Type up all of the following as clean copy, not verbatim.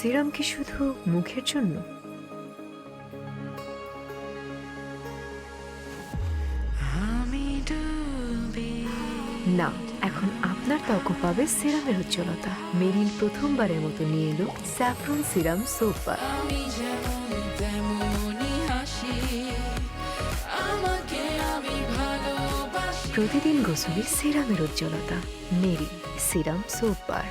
Serum কি শুধু মুখের জন্য? না, এখন আপনার ত্বক পাবে সিরামের উজ্জ্বলতা। মেরিল প্রথমবারের মতো নিয়ে এলো স্যাফরন সিরাম সোপ বার। প্রতিদিন গোসলে সিরামের উজ্জ্বলতা। মেরিল সিরাম সোপ বার।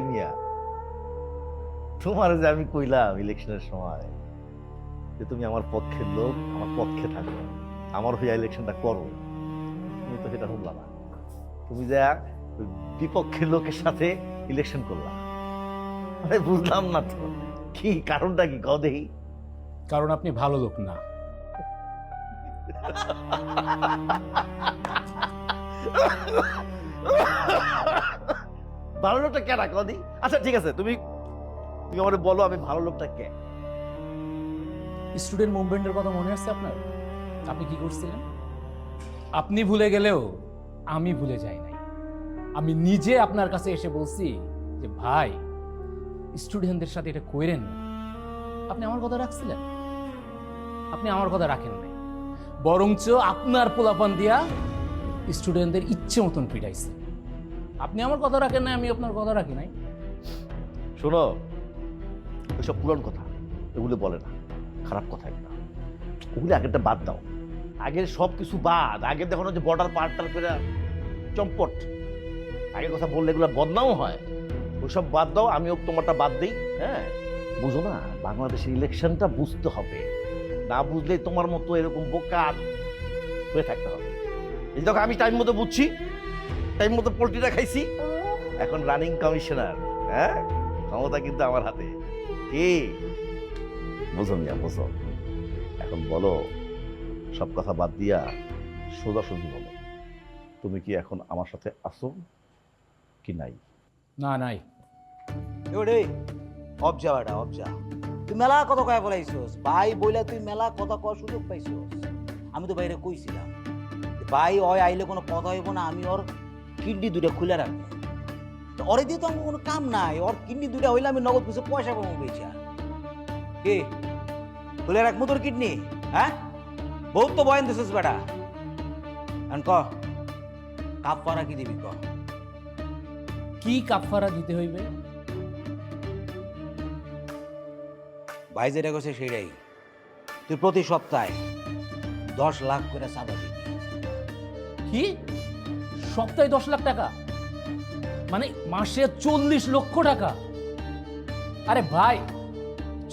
মিয়া, তোমার যে আমি কইলাম ইলেকশনের সময় যে তুমি আমার পক্ষের লোক, আমার পক্ষে থাকবে, আমার হইয়া ইলেকশনটা করো, তুমি তো সেটা শুনলা না। তুমি যা বিপক্ষের লোকের সাথে ইলেকশন করলা। মানে বুঝলাম না তো কি কারণটা, কি কও দেখি। কারণ আপনি ভালো লোক না। ভালো লোকটা কেনা কদি? আচ্ছা ঠিক আছে, তুমি তুমি আমাকে বলো আমি ভালো লোকটা কে। স্টুডেন্ট মুভমেন্টের কথা মনে আছে আপনার? আপনি কি করছিলেন? আপনি ভুলে গেলেও আমি ভুলে যাই নাই। আমি নিজে আপনার কাছে এসে বলছি যে ভাই, স্টুডেন্টদের সাথে এটা কইরেন না। আপনি আমার কথা রাখছিলেন? আপনি আমার কথা রাখেন নাই, বরঞ্চ আপনার পোলাপান দিয়া স্টুডেন্টদের ইচ্ছে মতন পিটাইছে। আপনি আমার কথা রাখেন নাই, আমি আপনার কথা রাখি নাই। শোনো, ওইসব পুরান কথা এগুলো বলে না, খারাপ কথা একটা। ওগুলো আগেরটা বাদ দাও, আগের সব কিছু বাদ। আগের দেখো না যে বর্ডার পার্টার করে চম্পট, আগের কথা বললে এগুলো বদনামও হয়। ওইসব বাদ দাও, আমিও তোমারটা বাদ দিই। হ্যাঁ, বুঝো না, বাংলাদেশের ইলেকশনটা বুঝতে হবে, না বুঝলেই তোমার মতো এরকম বোকা হয়ে থাকতে হবে। এই দেখো, আমি টাইম মতো বুঝছি, টাইম মতো পোল্ট্রিটা খাইছি, এখন রানিং কমিশনার। হ্যাঁ, ক্ষমতা কিন্তু আমার হাতে। কি বুঝো মিয়া, বুঝো। এখন বলো, সব কথা বাদ দিয়া সোজাসুজি বলো, তুমি কি এখন আমার সাথে আসো কি নাই? না, নাই। এবারে অবজা বেটা অবজা, তুই মেলা কথা কয়া বলাইছস ভাই, বইলা তুই মেলা কথা কওয়ার সুযোগ পাইছস। আমি তো বাইরে কইছিলাম ভাই, ওই আইলে কোনো কথা হইব না, আমি ওর কিডনি দুটো খুলে রাখবো। ওরে দিয়ে তো আমার কোনো কাম নাই, ওর কিডনি দুটো হইলে আমি নগদ কিছু পয়সা পাবো বেচা। কি খুলে রাখবো তোর কিডনি? হ্যাঁ, বহুত তো বয়ান দিছিস বেটা। এখন ক কাপ পারা কি দিবি ক? কি কাফারা দিতে হইবে? ভাই যেটা করছে সেটাই, তুই প্রতি সপ্তাহে 10 লাখ করে চাঁদা দিবি। কি সপ্তাহে 10 লাখ টাকা? মানে মাসে 40 লক্ষ টাকা? আরে ভাই,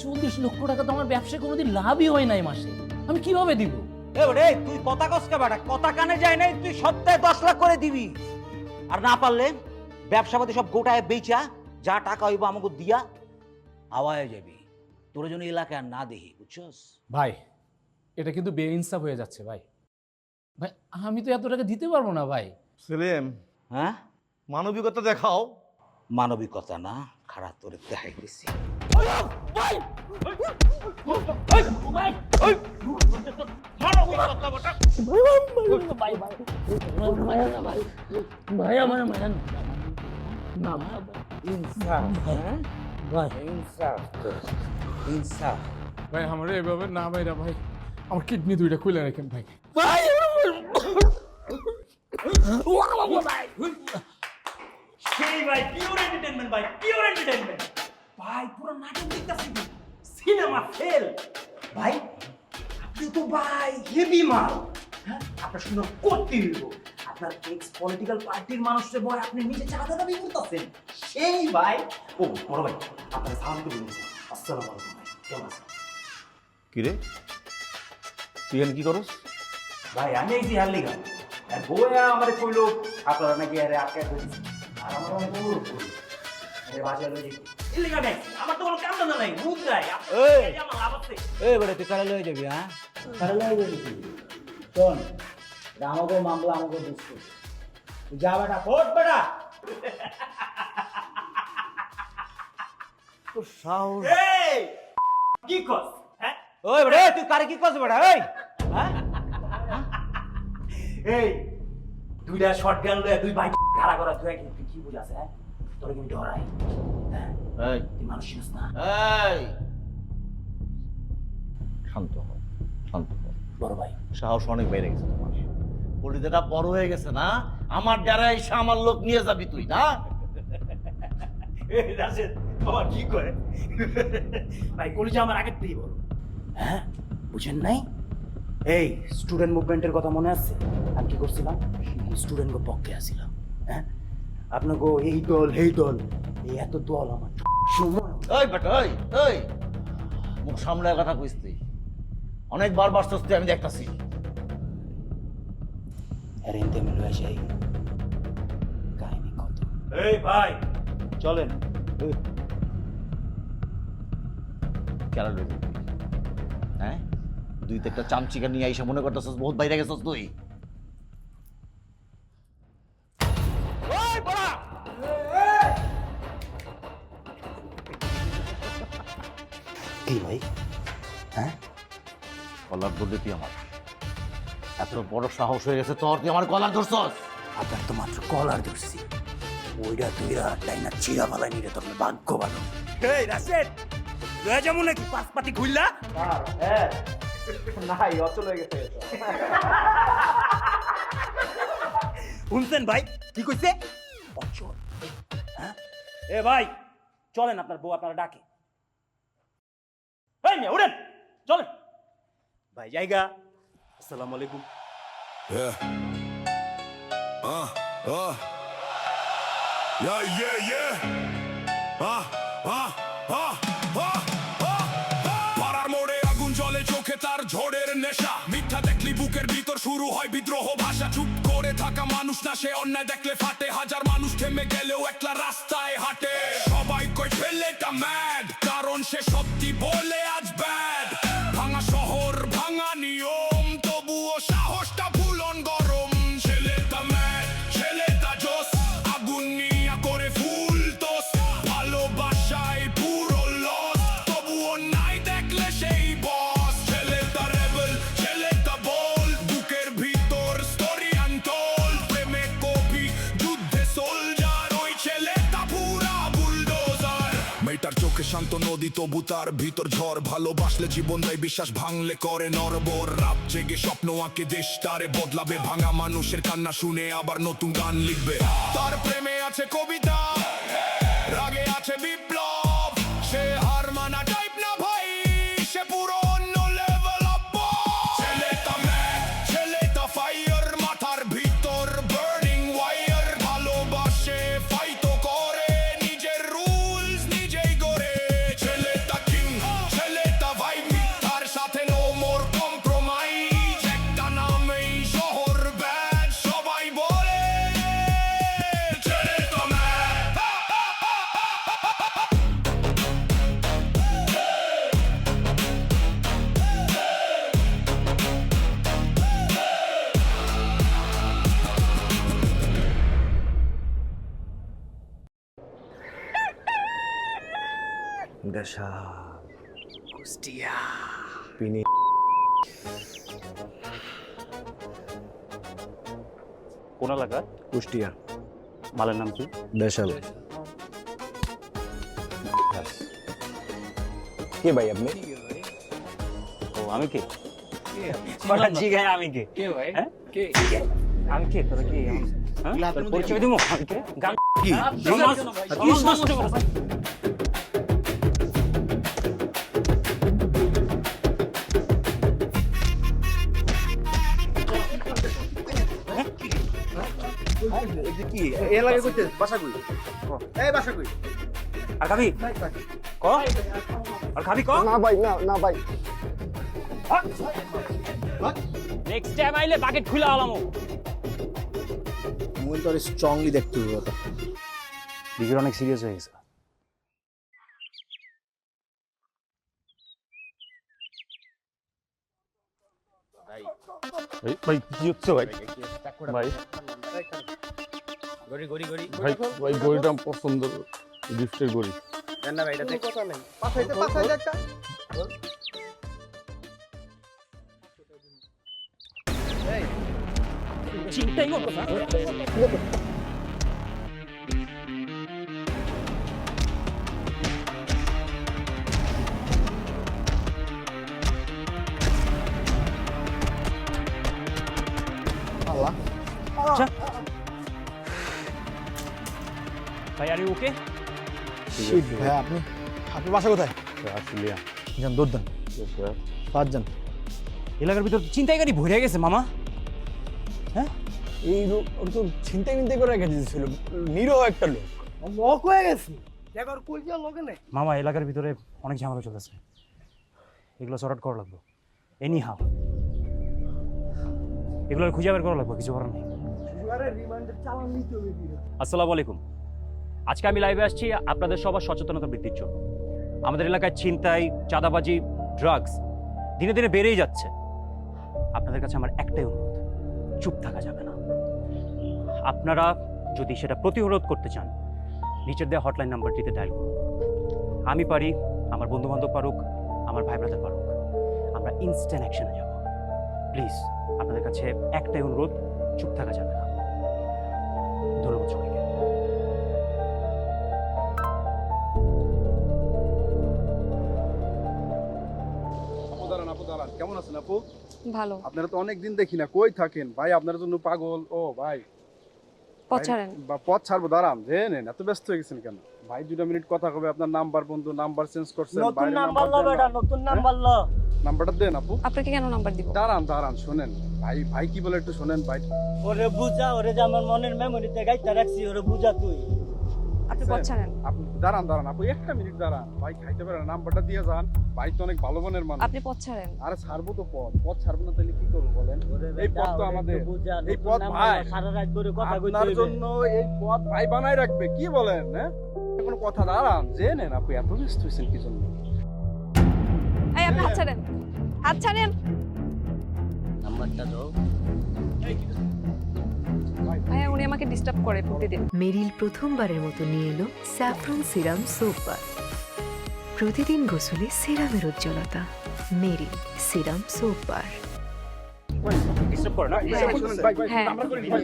40 লক্ষ টাকা তো আমার ব্যবসায় কোনোদিন লাভই হয় নাই মাসে, আমি কিভাবে দিব? এবারে তুই কথা কসকা বেটা, কথা কানে যায় নাই, তুই সপ্তাহে 10 লাখ করে দিবি। আর না পারলে ব্যবসাপাতি সব গোটায় বেচা, যা টাকা হইব আমাকে দিয়া আওয়ায় যাবি। তোর জন্য এলাকায় আর না দেখি, বুঝছস? ভাই, এটা কিন্তু বেইনসাফ হয়ে যাচ্ছে ভাই। ভাই, আমি তো এত টাকা দিতে পারবো না ভাই। সেলিম, হ্যাঁ, মানবিকতা দেখাও। মানবিকতা না, খারাপ তোরে দেখাই দিছি। ভাই, আমার এভাবে না ভাই, ভাই আমার কিডনি দুইটা খুলে রাখেন ভাই। সেই ভাই পিওর এন্টারটেইনমেন্ট, ভাই পিওর এন্টারটেইনমেন্ট। ভাই পুরো নাটক দেখতাছি, সিনেমা ফেল। ভাই আপনি তো ভাই হেভি মাল। হ্যাঁ, আপনার সুন্দর করতে হইব। আপনার এক্স পলিটিক্যাল পার্টির মানুষের ভয় আপনি নিজে চাঁদা দাবি করতেছেন। সেই ভাই, ও বড় ভাই, আপনার সালাম করে দিয়েছি। আসসালামু আলাইকুম ভাই, কেমন আছেন? কি রে, তুই এখানে কি করস? ভাই আমি এই যে হারলি গান আর বইয়া আমারে কইলো আপনারা নাকি আরে আটকে দিয়েছেন। আর আমার অনেক অনুরোধ করি আরে বাজার লই যাই। ইল্লিগা নাই, আমার তো কোনো কাম না নাই, মুখ নাই। এই আমার লাভ আছে। এই বেটা, তুই কারে লয়ে যাবি? হ্যাঁ, কারে লয়ে যাবি তুই? শোন, এটা আমাকে মামলা, আমাকে দুঃখ। তুই যা বেটা, ফোট বেটা। তোর সাহস! এই কি কস? হ্যাঁ, ওই বেটা, তুই কারে কি করছিস বেটা? এই হ্যাঁ, এই দুইটা শটগান লয়ে দুই ভাই খাড়া করা তুই কি বুঝাস হ্যাঁ তোরা কি ডরাই হ্যাঁ এই তুই মানুষ চিনিস না এই শান্ত হও, শান্ত হও। বড় ভাই সাহস অনেক বেড়ে গেছে তোমার, পরিধিটা বড় হয়ে গেছে না? আমার ডেরা এসে আমার লোক নিয়ে যাবি তুই না? এই রাশেদ বাবা কি করে ভাই কলেজে আমার আগের থেকেই বলো হ্যাঁ বুঝেন নাই এই স্টুডেন্ট মুভমেন্টের কথা মনে আছে আমি কি করছিলাম স্টুডেন্টের পক্ষে আসছিলাম হ্যাঁ আপনাকে এই দল এই দল এই এত দল আমার সময় ওই বেটা ওই ওই মুখ সামলায় কথা কইস তুই, অনেকবার বাসছিস তুই, আমি দেখতাছি। অ্যারেঞ্জে মিল হয়ে যাই কাহিনী কত এই ভাই চলেন কেন লইবি তুই? হ্যাঁ দুই তো একটা চামচিকা নিয়ে আইসা মনে করতেছিস বহুত বাইরে গেছিস তুই। কি ভাই হ্যাঁ কলার ধরলি তুই আমার, এত বড় সাহস হয়ে গেছে তোর, তুই আমার কলার ধরছস? আপনার তো মাত্র কলার ধরছি ওইটা তুইরা টাইনা চিরা ফালাই নিরে তোর ভাগ্য ভালো এই রাশেদ তুই যেমন নাকি পাঁচপাতি খুললা নাই অচল হয়ে গেছে শুনছেন ভাই কি কইছে অচল হ্যাঁ এ ভাই চলেন আপনার বউ আপনারা ডাকে এই মিয়া উঠেন চলেন ভাই জায়গা আসসালামু আলাইকুম Yeah. Yeah, yeah, yeah. পাড়ার মোড়ে আগুন জ্বলে চোখে তার ঝড়ের নেশা, মিথ্যা দেখলি বুকের ভিতর শুরু হয় বিদ্রোহ ভাষা। চুপ করে থাকা মানুষ না, সে অন্যায় দেখলে ফাটে। হাজার মানুষ থেমে গেলেও একলা রাস্তায় হাঁটে। সবাই কই ছেলেটা ম্যাড, কারণ সে সত্যি বলে আজ ব্যাড। ভাঙা শহর ভাঙা নিয়ম, তবুও সাহসটা ভুলন গরম। ছেলেটা ম্যাড, ছেলেটা জোস, আগুন নিয়া করে ফুল তোস। ভালোবাসায় পুরো লস, তবুও নাই দেখলে সেই বস। ছেলেটা রেবেল, ছেলেটা বল, বুকের ভিতর স্টোরি আনটোল্ড। প্রেমে কবি, যুদ্ধে সোলজার, ওই ছেলেটা পুরা বুলডোজার। মেয়েটার চোখে শান্ত নদী, তবু তার ভিতর ঝড়। ভালোবাসলে জীবন দেয়, বিশ্বাস ভাঙলে করে নরবর। রাত জেগে স্বপ্ন আঁকে, দেশ তারে বদলাবে। ভাঙা মানুষের কান্না শুনে আবার নতুন গান লিখবে। তার প্রেমে আছে কবিতা, রাগে আছে বিপ্লব। সে হার মানা টাইপ না ভাই, সে পুরো অন্য লেভেল আপ। ছেলেটা ম্যাড, ছেলেটা ফায়ার, মাথার ভিতর বার্নিং ওয়ার। ভালোবাসে ফাইট করে, নিজের রুলস নিজেই গড়ে। ছেলেটা কিং, ছেলেটা ভাই, মিথ্যার সাথে নো মোর কম্প্রোমাইজ। একটা নামেই শহর ব্যাড, সবাই বলে ছেলেটা ম্যাড। দেশা কুষ্টিয়া কোন এলাকা? কুষ্টিয়া মালের নাম কি? দেশাল। কে ভাই আপনি? ও আমি কে? বলা জিগায় আমি কে? কে ভাই? হ্যাঁ? কে? আমি কে? তোরা কি? হ্যাঁ? তোর পরিচয় দিমু? আমি কে? গান কি? সমাজ নষ্ট করো। কি এ লাগে কইতে বাসা কই? এই বাসা কই? আর খাবি? ক? আর খাবি ক? না ভাই না না ভাই নেক্সট টাইম আইলে বাকেট খুলে আলামো। মুই তো স্ট্রংলি দেখতে হবে ওটা। দিগির অনেক সিরিয়াস হয়ে গেছে। ভাই কি হচ্ছে ভাই ভাই গড়ি গড়ি গড়ি ভাই ভাই গড়িটা পছন্দ, গিফটের গড়ি। না ভাই এটা কথা নেই, পাঠাইতে একটা চিন্তাই করতো না। আচ্ছা। ভাই আর ওকে? ভাই আপনি আপনার বাসা কোথায়? আসলিয়া যান দৌড় দেন, পাঁচ যান। এলাকার ভিতর চিন্তাই ভরে গেছে মামা। হ্যাঁ, এই লোক ওর তো ছিনতাই মিনতাই করে রেখে দিয়েছিল, নিরহ একটা লোক। লক হয়ে গেছি একবার কই যা লগে নেই মামা এলাকার ভিতরে অনেক ঝামেলা চলতেছে, এগুলো সর্ট করা লাগবে এনি হাউ। এগুলো খুঁজে বের করা লাগবে, কিছু করার নেই। আরে রিমান্ডের চালান নিতে হবে দিরে আসসালামু আলাইকুম। আজকে আমি লাইভে আসছি আপনাদের সবার সচেতনতা বৃদ্ধির জন্য। আমাদের এলাকায় ছিনতাই, চাঁদাবাজি, ড্রাগস দিনে দিনে বেড়েই যাচ্ছে। আপনাদের কাছে আমার একটাই অনুরোধ, চুপ থাকা যাবে না। আপনারা যদি সেটা প্রতিরোধ করতে চান, নিচের দেওয়া হটলাইন নাম্বারটিতে ডায়াল করুন। আমি পারি, আমার বন্ধুবান্ধব পারুক, আমার ভাই ব্রাদার পারুক, আমরা ইনস্ট্যান্ট অ্যাকশনে যাব। প্লিজ আপনাদের কাছে একটাই অনুরোধ, চুপ থাকা যাবে না। ধন্যবাদ সবাইকে। আপু দাঁড়ান, কেমন আছেন আপু? ভালো। আপনারা তো অনেক দিন দেখি না, কই থাকেন ভাই? আপনার জন্য পাগল। ও ভাই, পথ ছাড়েন। বা পথ ছাড়বো, দাঁড়ান। যে নেন, এত ব্যস্ত হয়ে গেছেন কেন? ভাই 2 মিনিট কথা কবে। আপনার নাম্বার বন্ধু, নাম্বার চেঞ্জ করছেন। নতুন নাম্বার লো বেটা, নতুন নাম্বার লো। নাম্বারটা দেন আপু। আপনাকে কেন নাম্বার দিব? দাঁড়ান শুনেন ভাই, ভাই কি বলে একটু শুনেন ভাই। ওরে বুঝা, ওরে যে আমার মনের মেমোরিতে গাইতা রাখছি, ওরে বুঝা তুই। আপনি পথ ছাড়েন। আপনি দাঁড়ান আপু, 1 মিনিট দাঁড়ান। ভাই খাইতে পারেন, নাম্বারটা দিয়ে যান। ভাই তো অনেক ভালো মনের মানুষ। আপনি পথ ছাড়েন। আরে ছাড়বো তো, পথ ছাড়বো না তাহলে কি করবো বলেন? এই পথ তো আমাদের, এই পথ ভাই সারা রাত ধরে কথা কইতে আপনার হইবে। জন্য এই পথ ভাই বানাই রাখবে। কি বলেন? হ্যাঁ, কোনো কথা। দাঁড়ান, যে নেন আপু, এত ব্যস্ত হয়েছেন কি জন্য? এই আপনি হাত ছাড়েন, হাত ছাড়েন। নাম্বারটা দাও। ভাইয়া উনি আমাকে ডিস্টার্ব করে প্রতিদিন। মেরিল প্রথমবারের মতো নিয়ে এলো স্যাফরন সিরাম সোপ বার। প্রতিদিন গোসলে সিরামের উজ্জ্বলতা। মেরিল সিরাম সোপ বার। ডিস্টার্ব করে না। শুনেন ভাই, হ্যাঁ। আমরা করি ভাই।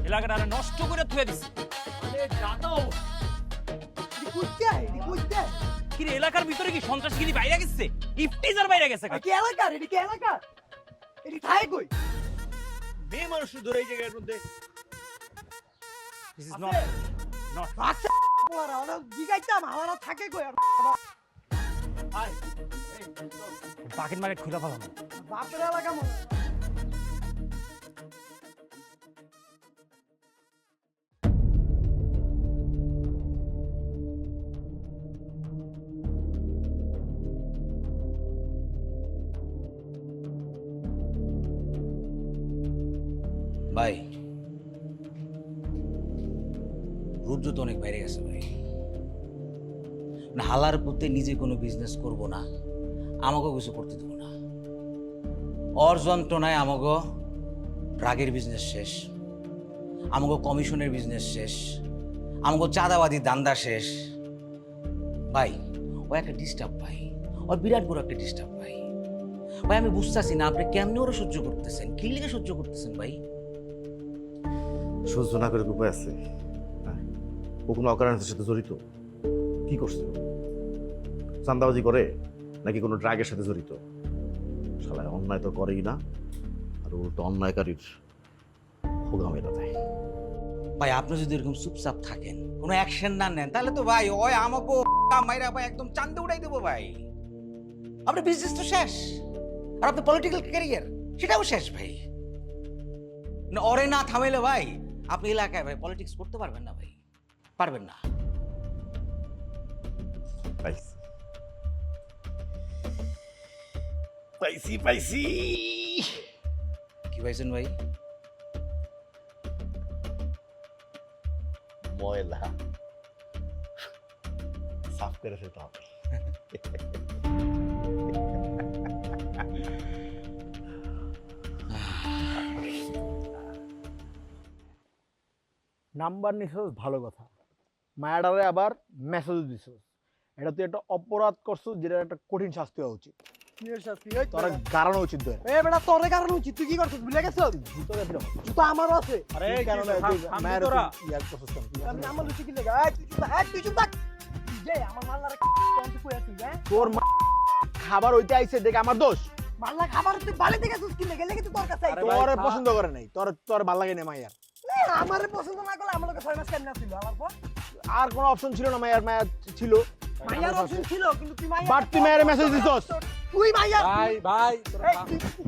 এলাকাটা নষ্ট করে থুয়ে দিছে। কি রে, এলাকার ভিতরে কি সন্ত্রাসগিরি বাইরে গেছে? ইফটিজার বাইরে গেছে? কি এলাকা? এটি কি এলাকা? এটি থাকে কই? মেয়ে মানুষ ধরে এই জায়গার মধ্যে This is not বাচ্চা পোলারা ওরা জিগাইতাম আমারা থাকে কই আর বাকেট মার্কেট খুলে ফেলাম। বাপের এলাকা মনে হয়। ভাই রুদ্র তো অনেক বাইরে গেছে ভাই। না হালার পুঁতে নিজে কোনো বিজনেস করব না, আমাকেও কিছু করতে দেবো না। ওর যন্ত্রণায় আমাকেও ড্রাগের বিজনেস শেষ, আমাকেও কমিশনের বিজনেস শেষ, আমাকেও চাঁদাবাদি দান্দা শেষ। ভাই ও একটা ডিস্টার্ব ভাই, ওর বিরাট বড় একটা ডিস্টার্ব ভাই। ভাই আমি বুঝতেছি না আপনি কেমনি ওরা সহ্য করতেছেন, কি লিগে সহ্য করতেছেন ভাই? সহ্য না করে উপায় আছে? হ্যাঁ, ও কোনো অকারণের সাথে জড়িত? কি করছে? চাঁদাবাজি করে নাকি কোনো ড্রাগের সাথে জড়িত? শালায় অন্যায় তো করেই না, আর উল্টো অন্যায়কারীর হোগা মেরা দেয়। ভাই আপনি যদি এরকম চুপচাপ থাকেন, কোনো অ্যাকশন না নেন, তাহলে তো ভাই ওই আমাকে মাইরা ভাই একদম চান্দে উড়াই দেবো ভাই। আপনার বিজনেস তো শেষ, আর আপনার পলিটিক্যাল ক্যারিয়ার সেটাও শেষ ভাই। না ওরে না থামাইলে ভাই আপনি এলাকায় ভাই পলিটিক্স করতে পারবেন না ভাই, পারবেন না। পাইছি পাইছি। কি পাইছেন ভাই? ময়লা সাফ করে ফেলতে হবে। নাম্বার নিছস ভালো কথা, মায়াডারে আবার মেসেজ দিছস, এটা তুই একটা অপরাধ করছস যেটা একটা কঠিন শাস্তি হওয়া উচিত। তোরা গারানো উচিত ধরে। বেটা তোরে কারণ উচিত, তুই কি করছিস ভুলে গেছিস? জুতো গেছিল জুতো আমারও আছে। আরে কেন না মায়ের ইয়ার করছস কেন? আমি আমার লুচি কি লাগা? তুই চুপ থাক। যে আমার মাল্লারে কোন তুই কই আছিস? তোর মা খাবার হইতে আইছে দেখে আমার দোষ? মাল্লা খাবার তুই বালি থেকে সুস কি লাগা? তুই তোর কাছে আইছিস। তোরে পছন্দ করে নাই, তোর ভালো লাগে না মাইয়ার। আমারে পছন্দ না করলে আমার লগে 6 মাস কেন ছিল আমার পর? আর কোনো অপশন ছিল না, মাইয়ার মায়া ছিল। মাইয়ার অপশন ছিল কিন্তু তুই মাইয়া বাট তুই মায়ের মেসেজ দিছস। তুই মাইয়া ভাই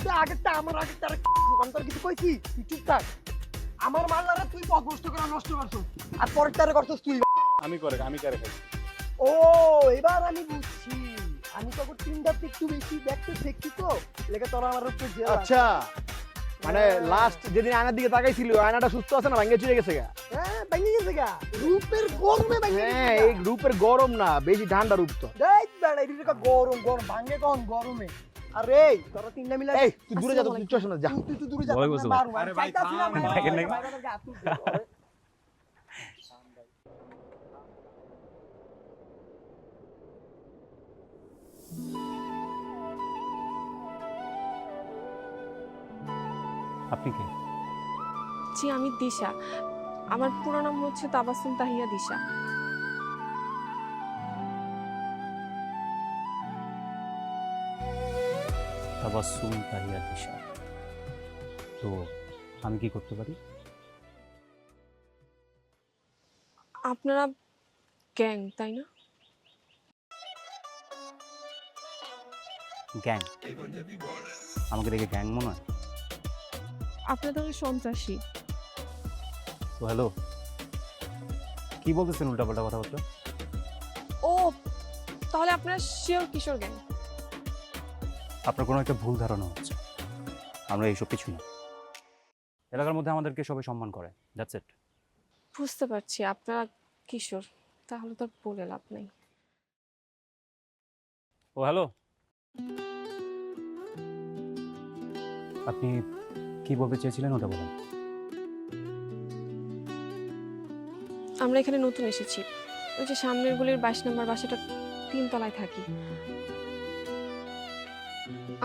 তুই আগেরটা আমার আগেরটা অন্তর কিছু কইছি, তুই চুপ থাক। আমার মাল্লারে তুই পথ নষ্ট করে নষ্ট করছিস আর পরেরটারে করছিস তুই। আমি করে খাই। ও এবার আমি বুঝছি, আমি তো তিনটাতে একটু বেশি দেখতে দেখছি তো লেগে তোরা আমার উপর জেল। আচ্ছা মানে লাস্ট যেদিন আয়নার দিকে তাকাইছিল, আয়নাটা সুস্থ আছে না ভাঙে চুরে গেছে গা? হ্যাঁ ভেঙে গেছে গা, রূপের গরমে ভেঙে গেছে। হ্যাঁ এই গ্রুপের গরম না, বেশি ঠান্ডা রূপ তো। দেখ বেড়া এটা গরম গরম ভাঙে কোন গরমে। আরে তোরা তিনটা মিলে এই তুই দূরে যা, তুই চশ না যা। তুই দূরে যা। ওয়ালাইকুম আসসালাম। আরে ভাই দেখেন নাকি? আপনি কে? জি আমি দিশা, আমার পুরো নাম হচ্ছে তাবাসসুম তাহিয়া দিশা। তাবাসসুম তাহিয়া দিশা। তো আমি কি করতে পারি? আপনারা গ্যাং তাই না? গ্যাং? আমাকে দেখে গ্যাং মনে হয়? আপনাদের সন্ত্রাসী। তো হ্যালো, কি বলতেছেন উল্টাপাল্টা কথাবার্তা? ও তাহলে আপনারা শিওর কিশোর গ্যাং? আপনার কোনো একটা ভুল ধারণা হচ্ছে, আমরা এইসব কিছু না। এলাকার মধ্যে আমাদেরকে সবাই সম্মান করে, দ্যাটস ইট। বুঝতে পারছি আপনারা কিশোর, তাহলে তো আর বলে লাভ নেই। ও হ্যালো, আপনি কি বলতে চেয়েছিলেন ওটা বলেন। আমরা এখানে নতুন এসেছি, ওই যে সামনের গলির 22 নম্বর বাসাটা 3 তলায় থাকি।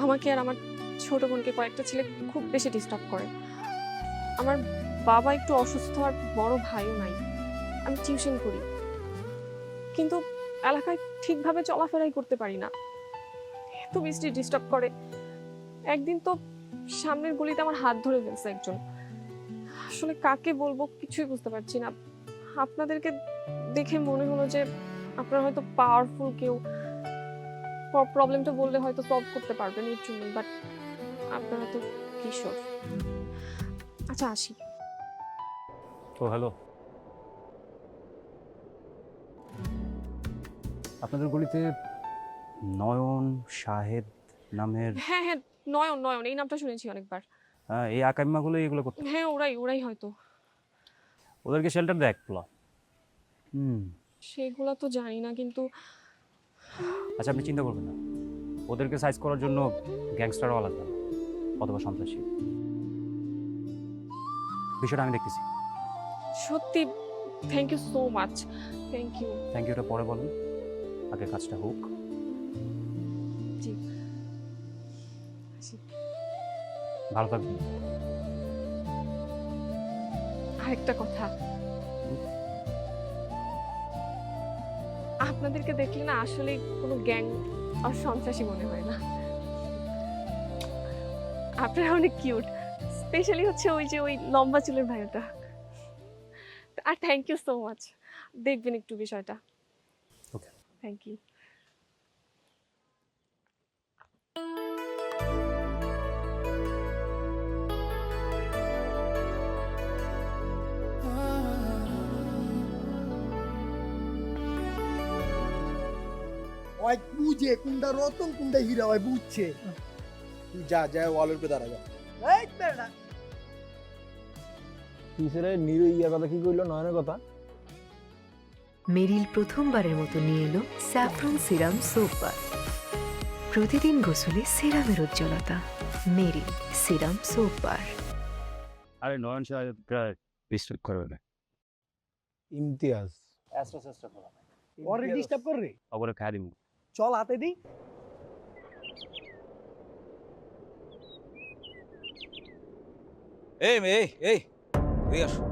আমাকে আর আমার ছোট বোনকে কয়েকটা ছেলে খুব বেশি ডিস্টার্ব করে। আমার বাবা একটু অসুস্থ আর বড় ভাইও নাই, আমি টিউশন করি, কিন্তু এলাকায় ঠিকভাবে চলাফেরাই করতে পারি না, এত বেশি ডিস্টার্ব করে। একদিন তো সামনের গলিতে আমার হাত ধরে ফেলছে একজন, আসলে কাকে বলবো কিছুই বুঝতে পারছি না। আপনাদেরকে দেখে মনে হলো যে আপনারা হয়তো পাওয়ারফুল কেউ, প্রবলেমটা বললে হয়তো সলভ করতে পারবেন এর জন্য, বাট আপনারা তো কিশোর। আচ্ছা আসি। ও হ্যালো, আপনাদের গলিতে নয়ন শাহেদ নামের? হ্যাঁ হ্যাঁ নয়ন, নয়ন এই নামটা শুনেছি অনেকবার। হ্যাঁ, এই আকাইম্মাগুলো এগুলো করতে। হ্যাঁ ওরাই হয়তো। ওদেরকে শেল্টার দেয় একলা। সেগুলো তো জানি না, কিন্তু আচ্ছা আপনি চিন্তা করবেন না, ওদেরকে সাইজ করার জন্য গ্যাংস্টারও আলাদা অথবা সন্ত্রাসী, বিষয়টা আমি দেখতেছি। সত্যি thank you so much. Thank you. Thank ইউটা পরে বলেন, আগে কাজটা হোক। জি আসি। ভালো থাকবেন। আরেকটা কথা, আপনাদেরকে দেখলে না আসলে কোনো গ্যাং আর সন্ত্রাসী মনে হয় না, আপনারা অনেক কিউট, স্পেশালি হচ্ছে ওই যে ওই লম্বা চুলের ভাইয়াটা। আর থ্যাংক ইউ সো মাচ, দেখবেন একটু বিষয়টা। Okay thank you. ওই বুঝে কোনটা রতন কোনটা হীরা, ওই বুঝছে। তুই যা যা ওয়ালের উপরে দাঁড়া যা। এই বেড়া কিসের নিরু ইয়ার কথা কি কইলো, নয়নের কথা? মেরিল প্রথমবারের মতো নিয়ে এলো স্যাফরন সিরাম সোপ বার। প্রতিদিন গোসলে সিরামের উজ্জ্বলতা। মেরিল সিরাম সোপ বার। আরে নয়ন সাহেব ডিস্টার্ব করবে না। ইমতিয়াজ চেষ্টা করো ওরে ডিস্টার্ব কর রে। ওগুলো খাই দিব। চল হাতে দি। এই মেয়ে এই এদিকে আসো।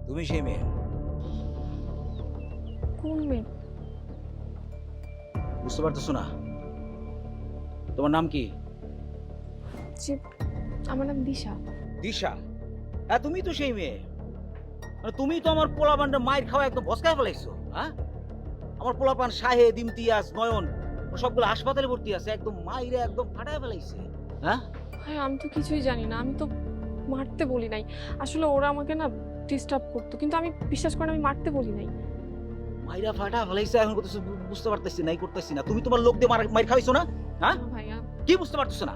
তুমি সেই মেয়ে? কোন মেয়ে? বুঝতে পারতেছো না? তোমার নাম কি? জি, আমার নাম দিশা। দিশা? হ্যাঁ তুমি তো সেই মেয়ে। মানে তুমি তো আমার পোলাপানটা মায়ের খাওয়া একদম ভস্কায় ফেলাইছো। হ্যাঁ, আমার পোলাপান শাহেদ, ইমতিয়াজ, নয়ন সবগুলো হাসপাতালে ভর্তি আছে, একদম মাইরে একদম ফাটায় ফেলাইছে। হ্যাঁ ভাই আমি তো কিছুই জানি না, আমি তো মারতে বলি নাই। আসলে ওরা আমাকে না ডিস্টার্ব করতো, কিন্তু আমি বিশ্বাস করেন আমি মারতে বলি নাই। মাইরা ফাটা ফেলাইছে, এখন করতেছো বুঝতে পারতেছি নাই, করতেছি না। তুমি তোমার লোক দিয়ে মাইর খাওয়াইছো না? হ্যাঁ না ভাইয়া, কি বুঝতে পারতেছো না?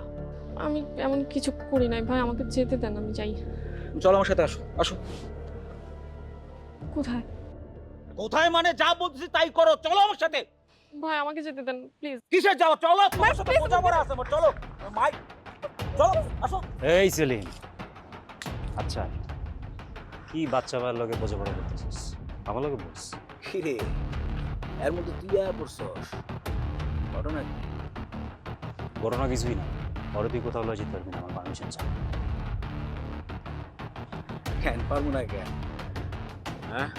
আমি এমন কিছু করি নাই ভাই, আমাকে যেতে দেন, আমি যাই। চলো আমার সাথে আসো। আসো। কোথায়? কোথায় মানে যা বলতেছি তাই করো, চলো আমার সাথে। ভাই আমাকে যেতে দেন প্লিজ। কিসের যাও? চলো, তোমার সাথে বোঝাপড়া আছে আমার, চলো। মাই চলো, আসো। এই সেলিম, আচ্ছা কি বাচ্চা ভাইয়ের লগে বোঝাপড়া করতেছিস? আমার লগে বলছ কি রে, এর মধ্যে তুই আয়া পড়ছস? ঘটনা কি? ঘটনা কিছুই না। পরে তুই কোথাও লয়ে যেতে পারবি না, আমার পারমিশন চাই। কেন পারবো না কেন? হ্যাঁ,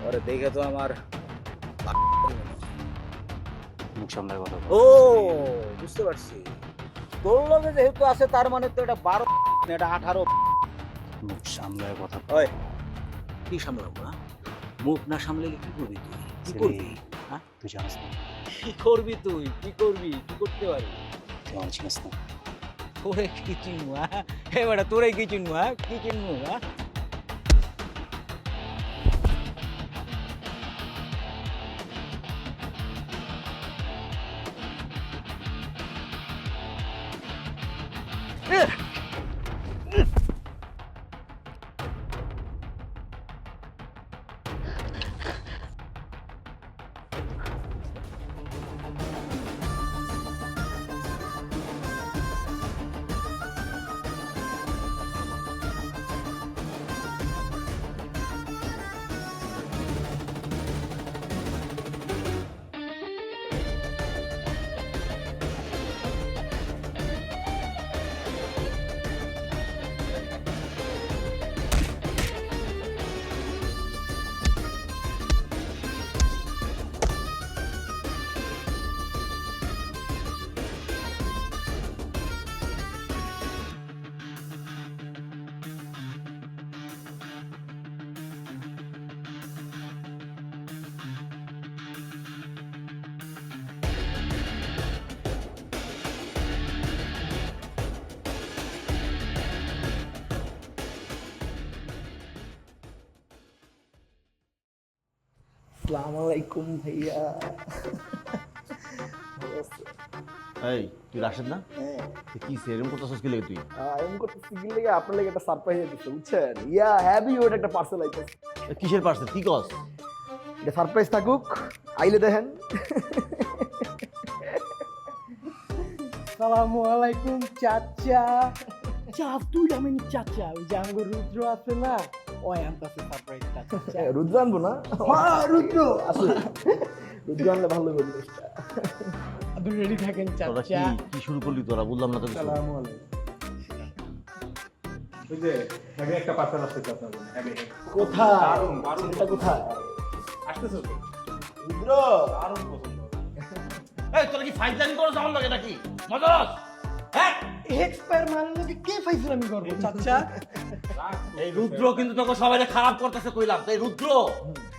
ওরে দেখে তো আমার মুখ সামলায় কথা বল। ও বুঝতে পারছি। তোর লগে যেহেতু আছে তার মানে তো এটা 12 এটা 18। মুখ সামলায় কথা বল। ওই কি সামলাবো? না মুখ না সামলালে কি করবি তুই? কি করবি? হ্যাঁ তুই জানিস না, কি করবি তুই? কি করবি? কি করতে পারবি? তুই আমার চিনিস না। তোরে কি চিনবো? হ্যাঁ এবারে তোরে কি চিনবো? হ্যাঁ কি চিনবো? হ্যাঁ আসসালামু আলাইকুম ভাইয়া। এই তুই রাশেদ না? তুই কি সেরকম করতেছিস কি লাগে তুই? এমন করতেছি কি লাগে আপনার লাগে একটা সারপ্রাইজ দিতে, বুঝছেন? ইয়া হ্যাভি ওয়েট একটা পার্সেল আইতেছে। কিসের পার্সেল? কি কস? এটা সারপ্রাইজ থাকুক, আইলে দেখেন। সালামু আলাইকুম চাচা। চা তুই আমি চাচা, ওই যে আমার রুদ্র আছে না, ওই আমটাছে সারপ্রাইজটা। রুদ্র আনবো না? হ্যাঁ রুদ্র আসলে রুদ্র আনলে ভালো হবে জিনিসটা। আপনি রেডি থাকেন তোরা চাচা। কি শুরু করলি তোরা? বললাম না তো কিছু। সালামু আলাইকুম। ওই যে আগে একটা পার্সেল আসছে আপনার জন্য। কোথায়? এটা কোথায়? আসতেছে তো। রুদ্র দারুণ পছন্দ। এই তোরা কি ফাইজলামি করছ আমার লাগে নাকি? মজা করছ? হ্যাঁ? এক্সপায়ার মালের লোকে কে ফাইজলামি করবো চাচা? এই রুদ্র কিন্তু তোকে সবাই খারাপ করতেছে কইলাম। এই রুদ্র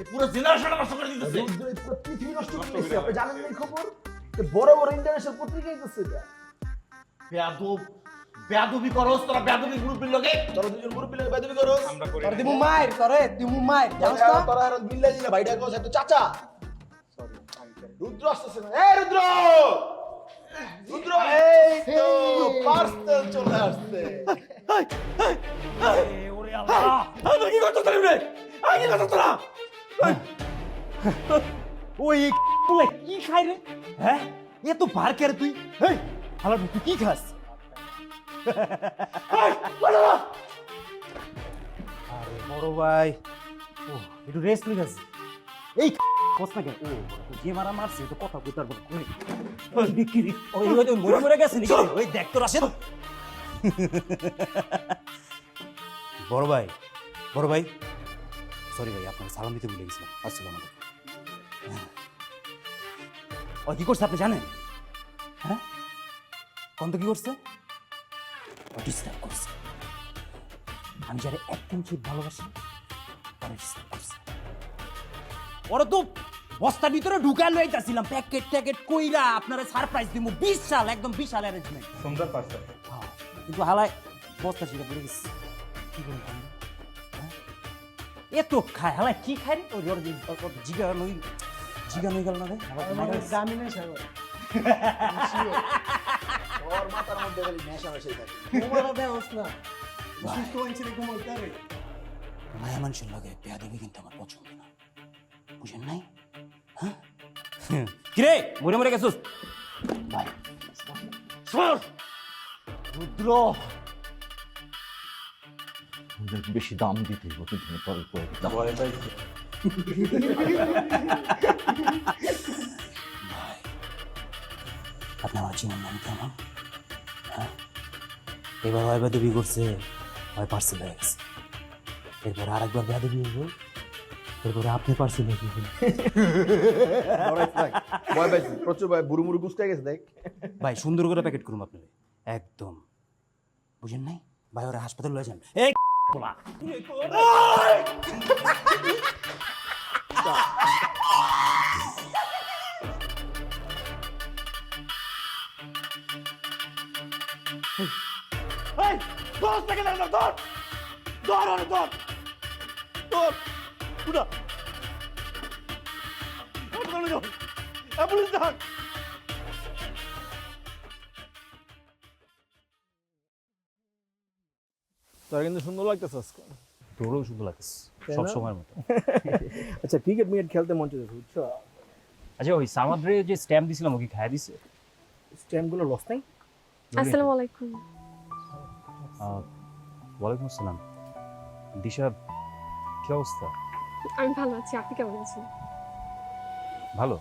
এই পুরো জেনারেশন নষ্ট করে দিতেছে। রুদ্র এই পুরো পৃথিবী নষ্ট করে দিয়েছে। আপনি জানেন না এই খবর? যে বড় বড় ইন্টারন্যাশনাল পত্রিকায় দিচ্ছে এটা। বেয়াদবি করস তোরা, বেয়াদবি গ্রুপের লগে। তোরা দুজন মুরব্বি লাগে বেদবি করস। আমরা করি। তোরে দিমু মাইর, তোরে দিমু মাইর, জানিস না? তোরা আর বিল্লা দিলে ভাইটা কস এত চাচা। রুদ্র আসতেছে না। এই রুদ্র! রুদ্র এই তো পার্সেল চলে আসছে। ওরে ওরে আল্লাহ তুই কি করছিস রে আগে কি করছিস তোরা ওই বলে কি খাই রে হ্যাঁ এ তো বার কে রে তুই হেই হালার তুই কি খাস আরে বড় ভাই ও একটু রেস্ট নিয়ে গেছে এই কস না কেন ও যে মারা মারছে তো কথা কইতে পারবো ওই বিক্রি ওই মরে মরে গেছে নাকি ওই দেখ তো রাশেদ বড় ভাই সরি ভাই আপনাকে সালাম দিতে ভুলে গেছিলাম আসসালামু আলাইকুম ও কি করছে আপনি জানেন হ্যাঁ কোন তো কি করছে ডিস্টার্ব করছে আমি যারা একদম ঠিক ভালোবাসি তারা ডিস্টার্ব করছে ওরা তো বস্তার ভিতরে ঢুকায় লইতাছিলাম প্যাকেট ট্যাকেট কইরা আপনারা সারপ্রাইজ দিব বিশাল একদম বিশাল অ্যারেঞ্জমেন্ট সুন্দর পারছে কিন্তু হালায় বস্তা ছিল পড়ে গেছে কি করুন এত খায় হালায় কি খায় রে ওর জিগা নই গেল না রে জানি না সাগর ওর মাথার মধ্যে খালি নেশা বসে থাকে তোমার দেওস না সুস্থ হইছে রে ঘুমাইতে রে মায়া মানুষের লাগে পেয়া দেবে কিন্তু আমার পছন্দ না বুঝেন নাই হ্যাঁ কিরে মরে মরে গেছিস ভাই স্যার রুদ্র বেশি দাম দিতে হইব কিন্তু পরে করে দিতাম আপনি আমার জীবন নাম কেমন হ্যাঁ এবার হয় বেদবি করছে হয় পার্সেল হয়ে গেছে এরপর আর একবার বেদবি হইব এরপরে আপনি পার্সেল হয়ে যাবেন ভয় পাইছি প্রচুর ভয় বুড়ো মুড়ো গুস্কাই গেছে দেখ ভাই সুন্দর করে প্যাকেট করুন আপনার একদম বুঝেন নাই ভাই ওরা হাসপাতাল লয়ে যান এই পোলা এই দশ টাকা দাও ধর ধর আরে ধর ধর পুরা আপনি যাও আপনি যান তোর কিন্তু সুন্দর লাগতেছে আজকে তোরও সুন্দর লাগছে তাই সব না? সময়ের মতো আচ্ছা ক্রিকেট মিকেট খেলতে মন চাইছে বুঝছো আচ্ছা ওই সামাদ্রে যে স্ট্যাম্প দিছিলাম ওকে খাইয়া দিছে স্ট্যাম্পগুলো লস নাই আসসালামু আলাইকুম। ওয়ালাইকুম আসসালাম দিশা কি অবস্থা আমি ভালো আছি, আপনি কেমন আছেন? ভালো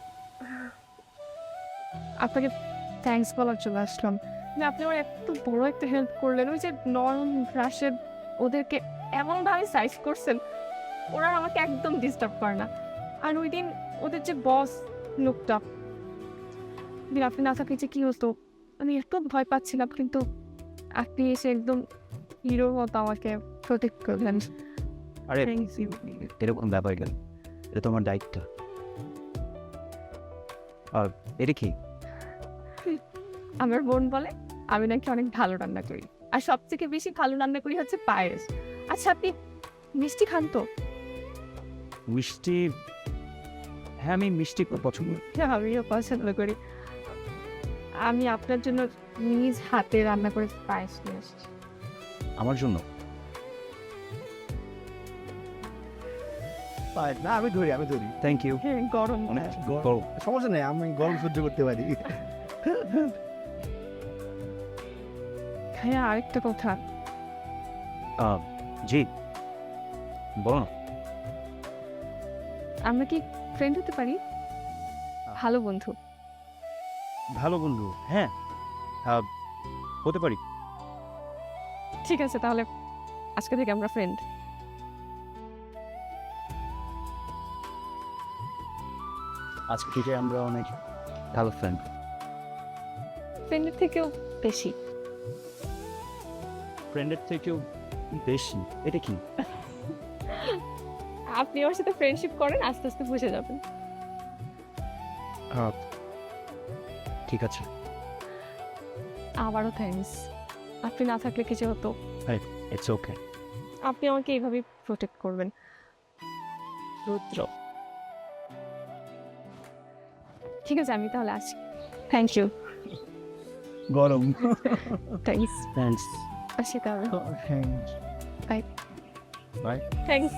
আপনাকে থ্যাঙ্কস বলার জন্য আসলাম যে আপনি আমার এত বড় একটা হেল্প করলেন। ওই যে নরম রাশেদ ওদেরকে এমনভাবে সাইজ করছেন ওরা আমাকে একদম ডিস্টার্ব করে না। আর ওই দিন ওদের যে বস লোকটা দিন আপনি না থাকলে যে কী হতো আমি একটু ভয় পাচ্ছিলাম, কিন্তু আপনি এসে একদম হিরোর মতো আমাকে প্রোটেক্ট করলেন। আরে Thank you. এরকম ব্যাপার গেল এটা তোমার দায়িত্ব আর এটা কি আমার বোন বলে আমি নাকি অনেক ভালো রান্না করি, আর সবথেকে বেশি ভালো রান্না করি হচ্ছে পায়েস। আচ্ছা আপনি মিষ্টি খান তো? মিষ্টি হ্যাঁ আমি মিষ্টি খুব পছন্দ করি। হ্যাঁ আমিও পছন্দ করি। আমি আপনার জন্য নিজ হাতে রান্না করে পায়েস নিয়ে আসছি। আমার জন্য না আমি ধরি থ্যাংক ইউ হ্যাঁ গরম অনেক গরম। গরম সমস্যা নেই আমি গরম সহ্য করতে পারি হ্যাঁ আরেকটা কথা, জি বলো না আমরা কি ফ্রেন্ড হতে পারি? ভালো বন্ধু। ভালো বন্ধু হ্যাঁ হতে পারি। ঠিক আছে তাহলে আজকে থেকে আমরা ফ্রেন্ড। আজকে থেকে আমরা অনেক ভালো ফ্রেন্ড। ফ্রেন্ডের থেকেও বেশি। ফ্রেন্ডের থেকেও বেশি এটা কি আপনি আমার সাথে ফ্রেন্ডশিপ করেন, আস্তে আস্তে বুঝে যাবেন। ঠিক আছে আবারও থ্যাঙ্কস। আপনি না থাকলে কিছু হতো। ইটস ওকে আপনি আমাকে এইভাবেই প্রোটেক্ট করবেন। রুদ্র ঠিক আছে আমি তাহলে আসি। Thank you. গরম থ্যাঙ্কস। থ্যাঙ্কস আসি তাহলে। Thanks bye. বাই। থ্যাঙ্কস।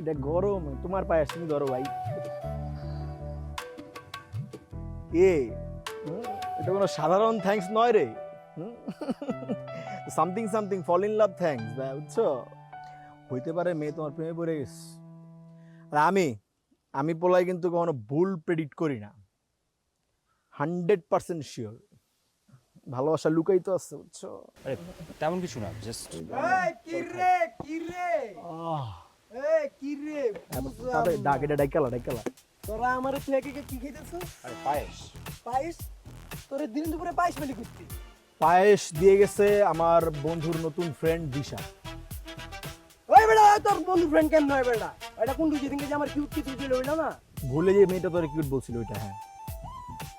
এটা গরম, তোমার পায়ে তুমি ধরো ভাই। এ এটা কোনো সাধারণ থ্যাঙ্কস নয় রে, something something fall in love thanks, বুঝছো? হইতে পারে মেয়ে তোমার প্রেমে পড়ে গেছে। আর আমি পোলাই কিন্তু কখনো ভুল প্রেডিক্ট করি না, 100% শিওর। ভালোবাসা লুকাই তো আছে, বুঝছো? আরে তেমন কিছু না, জাস্ট এই কি রে এই কি রে ডাক, এটা ডাইকালা। তোরা আমারে তুই একে কি খাইতেছ? আরে পায়েস। পায়েস? তোরে দিন দুপুরে পায়েস মেলি করতে? পায়েস দিয়ে গেছে আমার বন্ধুর নতুন ফ্রেন্ড দিশা। ওই বেটা, তোর বন্ধু ফ্রেন্ড কেন নয় বেটা? এটা কোন দুই দিন যে আমার কিউট কিছু ছিল ওইটা না? ভুলে যে মেয়েটা তোরে কিউট বলছিল ওইটা, হ্যাঁ।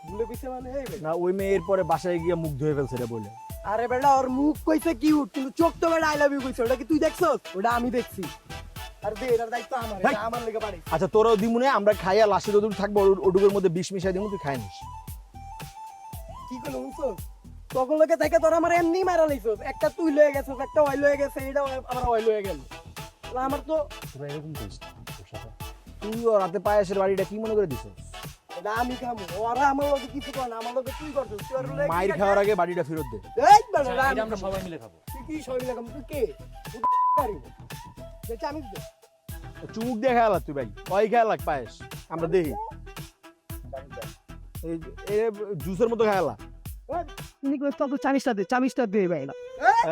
ভুলে কইছে মানে এই বেটা? না, ওই মেয়ের পরে বাসায় গিয়ে মুখ ধুয়ে ফেলছে রে বলে। আরে বেটা, ওর মুখ কইছে কিউট, কিন্তু চোখ তো বেটা আই লাভ ইউ কইছে। ওটা কি তুই দেখছস? ওটা আমি দেখছি। আর দে, এটার দায়িত্ব আমার, এটা আমার লেগে পারে। আচ্ছা, তোরাও দিমুনে, আমরা খাইয়া লাশে যদুর থাকবো, ওটুকের মধ্যে বিষ মিশাই দিমু, তুই খাই নিস। কি করলো বুঝছস? তখন লোকে থেকে তোর আমার এমনি মারা লইছস। একটা তুই লয়ে গেছস, একটা ওই লয়ে গেছে, এটা আমার ওই লয়ে গেল। আমার তো তোরা এরকম করিস না তোর সাথে। তুই ও রাতে পায়েসের বাড়িটা কি মনে করে দিছস? এটা আমি খামু, ওরা আমার লোকে কিছু করে না, আমার লোকে তুই করছস। তুই ওর লগে মায়ের খাওয়ার আগে বাড়িটা ফেরত দে। এই বেটা, আচ্ছা, এটা আমরা সবাই মিলে খাবো। তুই কি সবাই লাগাম? তুই কে? দেখছি আমি তো চুমুক দিয়ে খেয়াল তুই ভাই, ওই খেয়াল পায়েস আমরা দেখি। এই জুসের মতো খেয়ালা। নিকলেস তো চামিচটা দে ভাই না।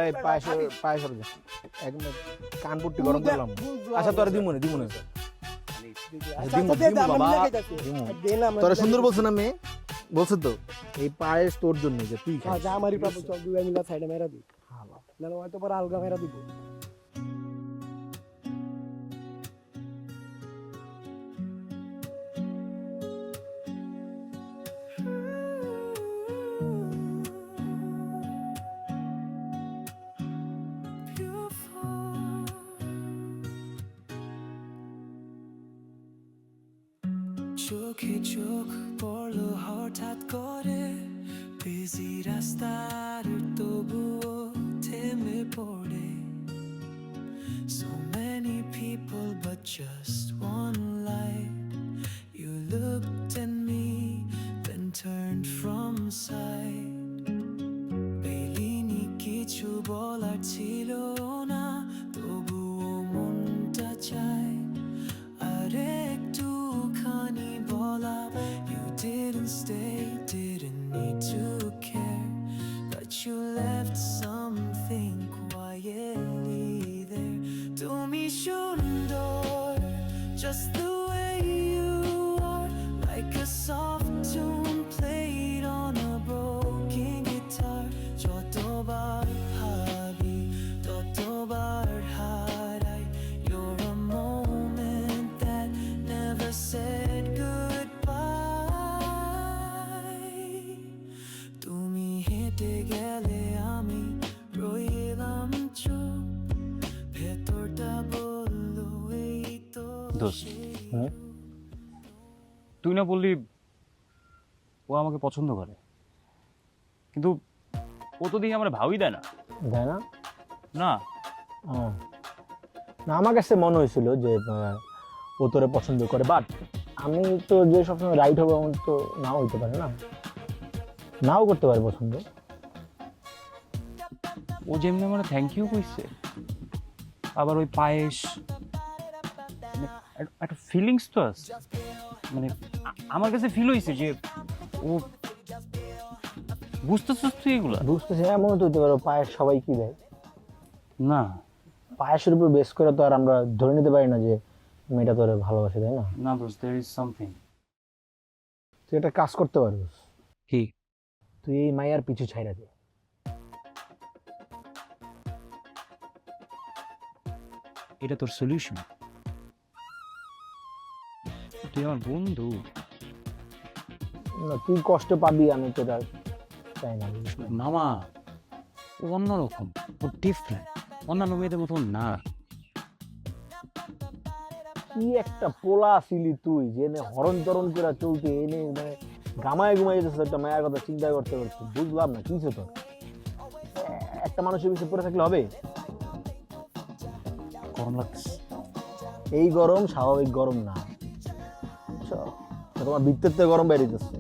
এই পায়েস একদম কানপুরটি গরম করলাম। আচ্ছা, তোরা দিমুনে তোরা সুন্দর বলছে না মেয়ে, বলছে তো এই পায়েস তোর জন্য যে তুই খা। যা আমারই পাবো, চল দুই মিলা সাইডে মেরা দি। না হয়তো পরে আলগা মেরা দিব। চোখে চোখ পড়লো হঠাৎ করে, বিজি রাস্তার তবুও থেমে পড়ে। So many people but just one light. You looked at me, then turned from side. পেলিনি কিছু বলার ছিল না, তবুও মনটা চায় আরে একটুখানি বলা। You didn't stay, didn't need to care, but you left something quietly there. তুমি সুন্দর, just the way you are, like a soft tune played on a broken guitar. যতবার ভাবি ততবার হারাই, you're a moment that never said goodbye. তুমি হেঁটে গেলে আমি রইলাম চুপ, ভেতরটা বললো এই তো দোস্ত, তুই না বললি ও আমাকে পছন্দ করে, কিন্তু ও তো দেখি আমার ভাবই দেয় না। দেয় না? না না, আমার কাছে মনে হয়েছিল যে ও তোরে পছন্দ করে, বাট আমি তো যে সবসময় রাইট হবো এমন তো নাও হইতে পারে না, নাও করতে পারে পছন্দ। ও যেমনি আমার থ্যাংক ইউ কইছে, আবার ওই পায়েস, একটা ফিলিংস তো আছে। মানে আমার কাছে ফিল হয়েছে যে ও বুঝতেছিস তুই এগুলা? বুঝতেছি, এমন তো হইতে পারে পায়েস সবাই কি দেয় না, পায়েসের উপর বেস করে তো আর আমরা ধরে নিতে পারি না যে মেয়েটা তোরে ভালোবাসে, তাই না? না দোস্ত, দেয়ার ইজ সামথিং। তুই একটা কাজ করতে পারবিস। কি? তুই এই মাইয়ার পিছু ছাইরা দে। এটা তোর সলিউশন? তুই আমার বন্ধু। না তুই কষ্ট পাবি আমি তো আর চাই না। মামা ও অন্যরকম, ও ডিফারেন্ট, অন্যান্য মেয়েদের মতন না। কি একটা পোলা ছিলি তুই, জেনে হরণ তরণ করে চলতে এনে মানে গামায় ঘুমাই যেতেছে একটা মায়ের কথা চিন্তা করতে করতে। বুঝলাম না কিছু তোর, একটা মানুষের পিছিয়ে পড়ে থাকলে হবে? গরম লাগছে। এই গরম স্বাভাবিক গরম না, বুঝছো? তোমার বৃত্তের থেকে গরম বেরিয়েছে।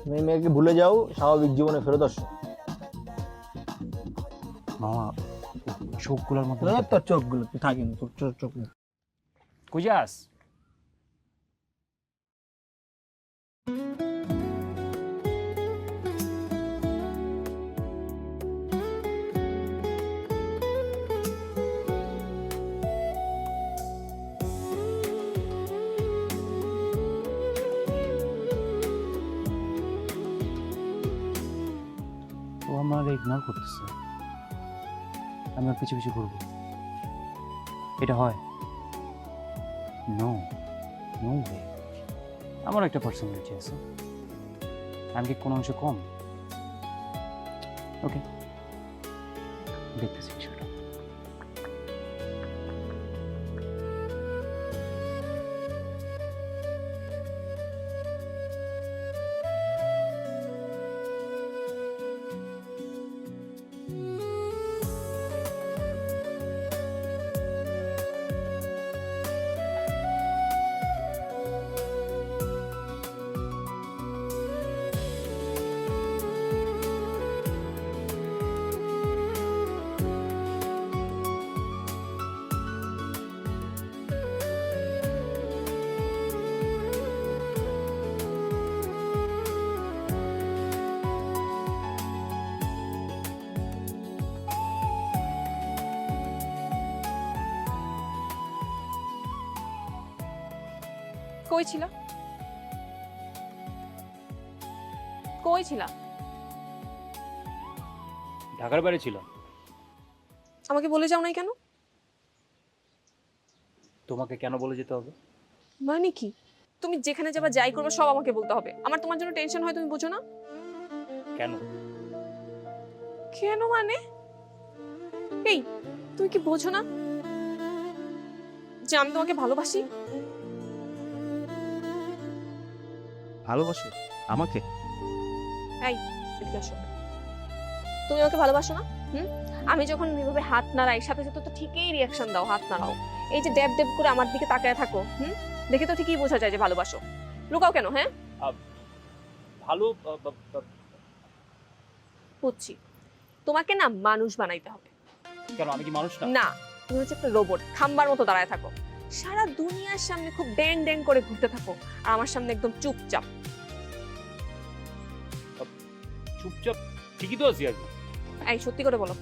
তুমি মেয়েকে ভুলে যাও, স্বাভাবিক জীবনে ফেরত আসো। মামা চোখগুলোর মধ্যে তোর চোখগুলো থাকিনি, তোর চোখ কই যাস? ও আমার ইগনোর করতেছে, আমি ওর পিছু পিছু ঘুরবো, এটা হয়? No, no way. আমার একটা পার্সোনালিটি আছে, আমি কি কোনো অংশে কম? ওকে, দেখতেছি বিষয়টা। কই ছিল? কই ছিল? ঢাকার বাইরে ছিল। আমাকে বলে যাও নাই কেন? তোমাকে কেন বলে যেতে হবে? মানে কি? তুমি যেখানে যাবা যাই করবে সব আমাকে বলতে হবে? আমার তোমার জন্য টেনশন হয়, তুমি বুঝো না? কেন? কেন মানে? এই তুমি কি বোঝো না যে আমি তোমাকে ভালোবাসি? ভালোবাসে আমাকে? এই এদিকে আসো। তুমি আমাকে ভালোবাসো না? আমি যখন এভাবে হাত নাড়াই সাথে সাথে তো ঠিকই রিয়াকশন দাও, হাত নাড়াও। এই যে ড্যাব ড্যাব করে আমার দিকে তাকায় থাকো, দেখে তো ঠিকই বোঝা যায় যে ভালোবাসো। লুকাও কেন? হ্যাঁ ভালো বুঝছি, তোমাকে না মানুষ বানাইতে হবে। কেন? আমি কি মানুষ না? না, তুমি হচ্ছে একটা রোবট, খাম্বার মতো দাঁড়ায় থাকো, সারা দুনিয়ার সামনে খুব ড্যাং ড্যাং করে ঘুরতে থাকো, আর আমার সামনে একদম চুপচাপ। চুপচাপ ঠিকই তো আছি আর কি। এই সত্যি করে বলো,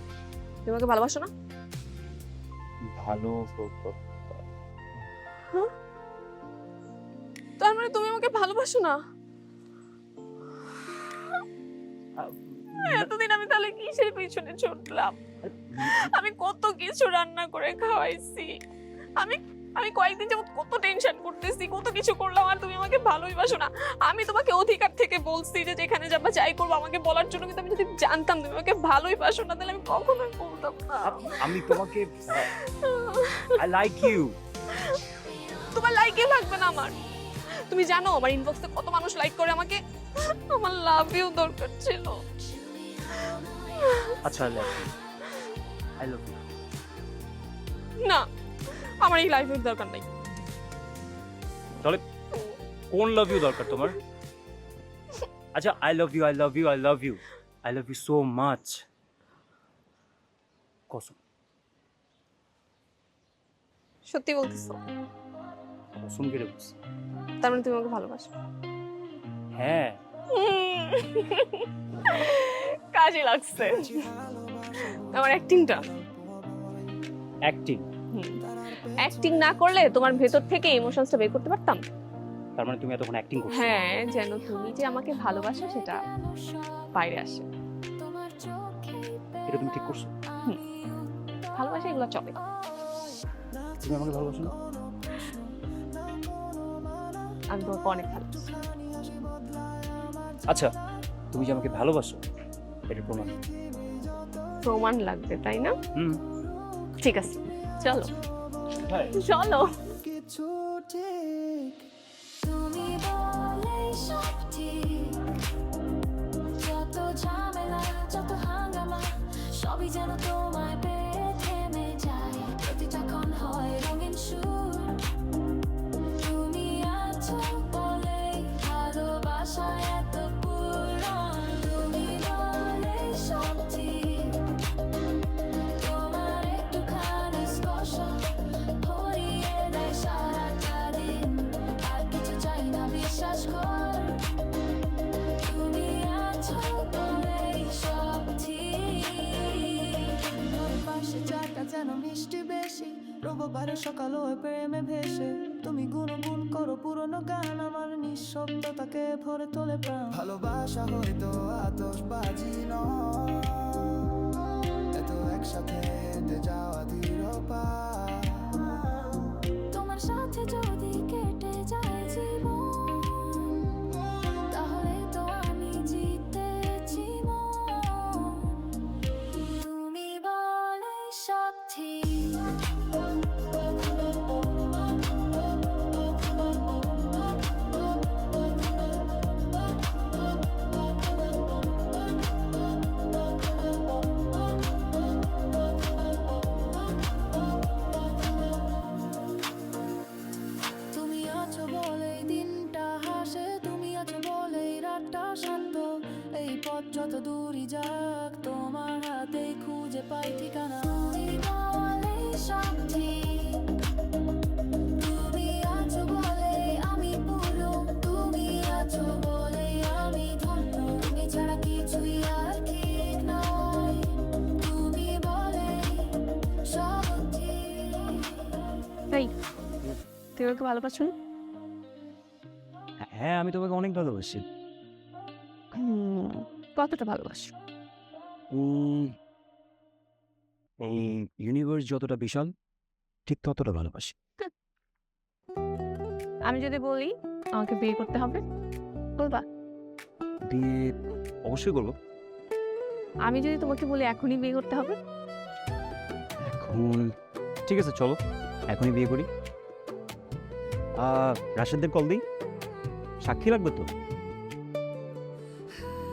তুমি আমাকে ভালোবাসো না? ভালো তার মানে তুমি আমাকে ভালোবাসো না? এতদিন আমি তাহলে কিসের পিছনে ছুটলাম? আমি কত কিছু রান্না করে খাওয়াইছি, আমি কয়েকদিন যাবত কত টেনশন করতেছি, কত কিছু করলাম, আর তুমি আমাকে ভালোই বাসো না। আমি তোমাকে অধিকার থেকে বলছি যে যেখানে যাবা যাই করবো আমাকে বলার জন্য, কিন্তু আমি যদি জানতাম তুমি আমাকে ভালোই বাসো না তাহলে আমি কখনোই বলতাম না। আমি তোমাকে আই লাইক ইউ। তোমার লাইকই লাগবে না আমার। তুমি জানো আমার ইনবক্সে কত মানুষ লাইক করে আমাকে? আমার লাভ ইউ দরকার ছিল। আচ্ছা আই লাভ ইউ। না, আমার এই লাইফের দরকার নাই। তাহলে কোন লাভ ইউ দরকার তোমার? আচ্ছা I love you, I love you, I love you, I love you so much. কসম, সত্যি বলতেছো? কসম কেটে বলছি। তার মানে তুমি আমাকে ভালোবাসো? হ্যাঁ। কাজে লাগছে আমার অ্যাক্টিংটা। অ্যাক্টিং না করলে তোমার ভেতর থেকে ইমোশনসটা বের করতে পারতাম। তার মানে তুমি এতক্ষণ অ্যাক্টিং করছো? হ্যাঁ, যেন তুমি যে আমাকে ভালোবাসো সেটা বাইরে আসে। এটা তুমি ঠিক করছো? ভালোবাসা এগুলো চলে। তুমি আমাকে ভালোবাসো না? আমি তোমাকে অনেক ভালোবাসি। আচ্ছা, তুমি যে আমাকে ভালোবাসো এটা প্রমাণ। প্রমাণ লাগবে তাই না? হুম। ঠিক আছে, চলো হ্যাঁ। চলো। তুমি বলে সব ঠিক, যত ঝামেলা যত হাঙ্গামা সবই যেন তোমায় পেয়ে থেমে যায়, প্রতিটা ক্ষণ হয় রঙিন সুর। তুমি আছো বলেই ভালোবাসা এত পুরন, তুমি বলে সব ঠিক, তোমার একটুখানি স্পর্শ ভরিয়ে দেয় সারাটা দিন, আর কিছু চাই না বিশ্বাস কর, তুমি আছো বলেই সব ঠিক। পাশে চারটা যেন মিষ্টি বেশি, রোববারে সকাল হয়ে প্রেমে ভেসে, তুমি গুনগুন করো পুরনো গান, আমার নিঃশব্দতাকে ভরে তোলে প্রাণ। ভালোবাসা হয়তো আতশবাজি নয়, এত একসাথে হেঁটে যাওয়া দৃঢ়পা, তোমার সাথে যদি কেটে যায় জীবন, তাহলে তো আমি জিতেছি মন, তুমি বলে সব ঠিক। তুমি আছো বলেই দিনটা হাসে, তুমি আছো বলেই রাতটা শান্ত, এই পথ যত দূরই যাক তোমার হাতেই খুঁজে পাই ঠিকানা। তুমি বলেই সব ঠিক, তুমি আছো বলেই আমি পুরো, তুমি আছো বলেই আমি ধন্য, তুমি ছাড়া কিছুই আর ঠিক নয়, তুমি বলেই সব ঠিক। এই, তুমি আমাকে ভালোবাসো না? হ্যাঁ, আমি তোমাকে অনেক ভালোবাসি। কতটা ভালোবাসো? এই ইউনিভার্স যতটা বিশাল ঠিক ততটা ভালোবাসি। আমি যদি বলি আমাকে বিয়ে করতে হবে, বলবা? বিয়ে অবশ্যই করবো। আমি যদি তোমাকে বলি এখনই বিয়ে করতে হবে? এখন ঠিক আছে, চলো এখনই বিয়ে করি। রাশেদদের কল দিই, সাক্ষী লাগবে তো,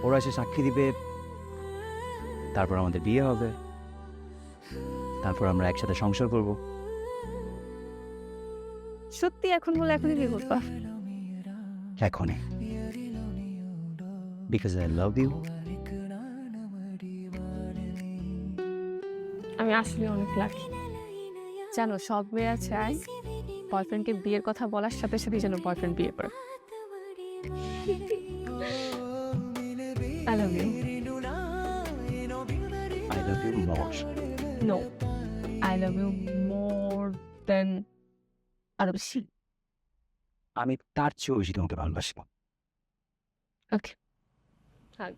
ওরা এসে সাক্ষী দিবে, তারপর আমাদের বিয়ে হবে, তারপর আমরা একসাথে সংসার করব। সত্যি এখন বলে এখনই বিয়ে করবা? এখনই, বিকজ আই লাভ ইউ। আমি আসলে অনেক লাকি জানো, সব মেয়েরা চায় বয়ফ্রেন্ডকে বিয়ের কথা বলার সাথে সাথে যেন বয়ফ্রেন্ড বিয়ে করে। I love you. I love you more. No, I love you more than আরো বেশি। আমি তার চেয়েও বেশি তোমাকে ভালোবাসি। ওকে, থাক।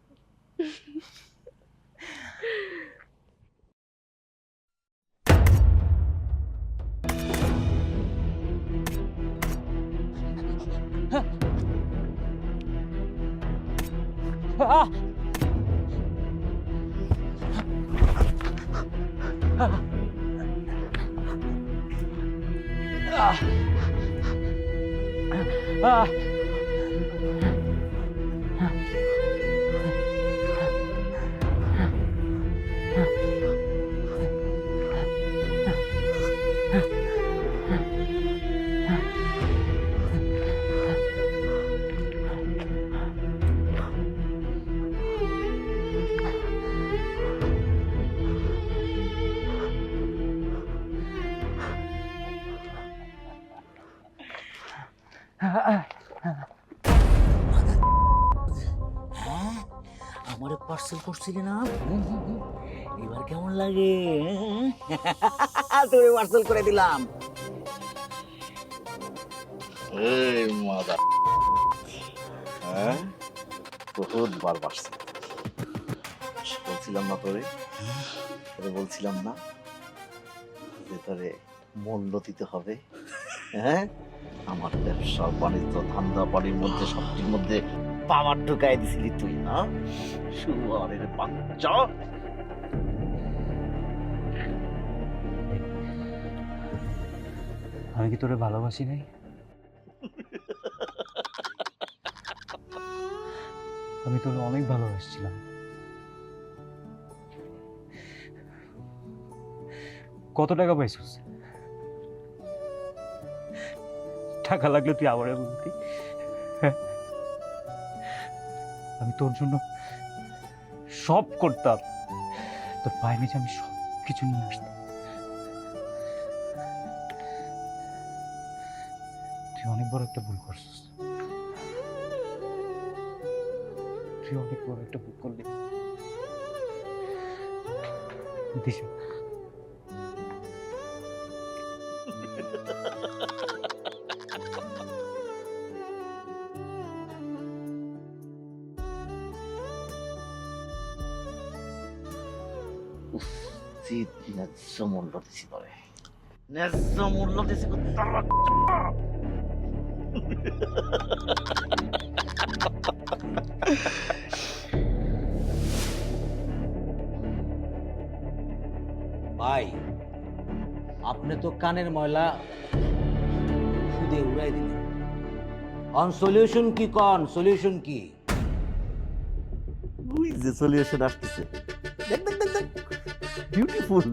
আমারে পার্সেল করছিলি না, এবার কেমন লাগে? তোরে পার্সেল করে দিলাম। এই মাদা, হ্যাঁ বহুত বার বাসছে, বলছিলাম না তোরে, বলছিলাম না যে তোরে মূল্য দিতে হবে। হ্যাঁ আমার ব্যবসা বাণিজ্য ধান্দা বাড়ির মধ্যে সবটির মধ্যে পাওয়ার ঢুকাই দিছিলি তুই না শুয়ারের বাচ্চা। আমি কি তোরে ভালোবাসি নাই? আমি তোরে অনেক ভালোবাসছিলাম। কত টাকা পাইছিস? টাকা লাগলে তুই আবার বলতি। আমি তোর জন্য সব করতাম, তোর পায়ে নিচে আমি সব কিছু নিয়ে আসতাম। তুই অনেক বড় একটা ভুল করছিস, তুই অনেক বড় একটা ভুল করলি দিশা। ন্যায্য মূল্য দিছি তোরে, ন্যায্য মূল্য দিছি। ভাই আপনি তো কানের ময়লা খুদে উড়াই দিলেন। অন সলিউশন কি কন, সলিউশন কি? ওই যে সলিউশন আসতেছে, দেখ দেখ দেখ দেখ, বিউটিফুল।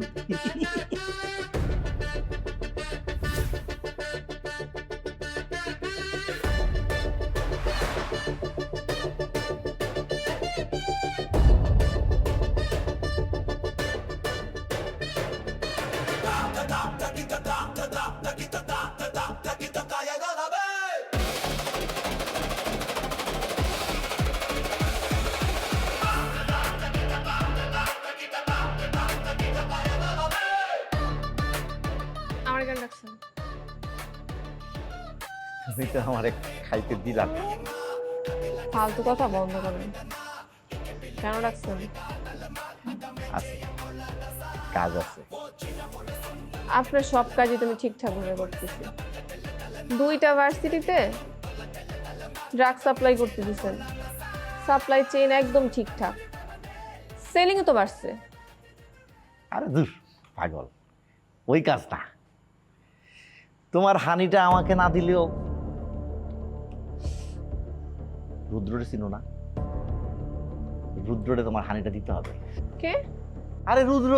আমার গান রাখছেন? তুমি তো আমার খাইতে দিলাম। ফালতু কথা বন্ধ করেন। কেন রাখছেন? আছে, কাজ আছে। আপনার সব কাজই তুমি ঠিকঠাক ভাবে করতেছি। 2টা ভার্সিটিতে ড্রাগ সাপ্লাই করতে দিছেন, সাপ্লাই চেইন একদম ঠিকঠাক, সেলিংও তো বাড়ছে। আরে দূর পাগল, ওই কাজ না। তোমার হানিটা আমাকে না দিলেও, রুদ্ররে চিনো না? রুদ্ররে তোমার হানিটা দিতে হবে। কে? আরে রুদ্র,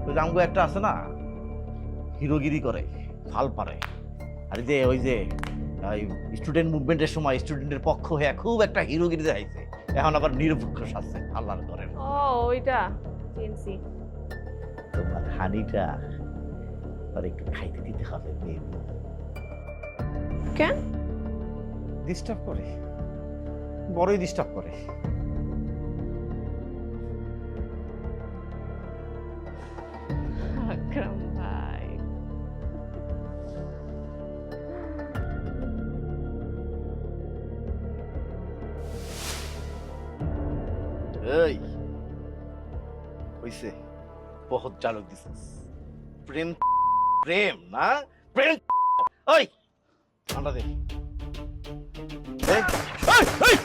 ওই যে আমগো একটা আছে না, হিরোগিরি করে, ফাল পারে। আরে যে ওই যে স্টুডেন্ট মুভমেন্টের সময় স্টুডেন্টের পক্ষ হয়ে খুব একটা হিরোগিরি দেখাইছে, এখন আবার নিরপেক্ষ শাস্তি আল্লাহর করেন। ও ওইটা চিনছি। তোমার হানিটা আর একটু খাইতে দিতে হবে। কেন? ডিস্টার্ব করে, বড়ই ডিস্টার্ব করে। আকরাম ভাই, এই হইছে, বহুত চালক দিছিস। প্রেম প্রেম না প্রেম। ওই ঠান্ডা দে। এই, এই, এই!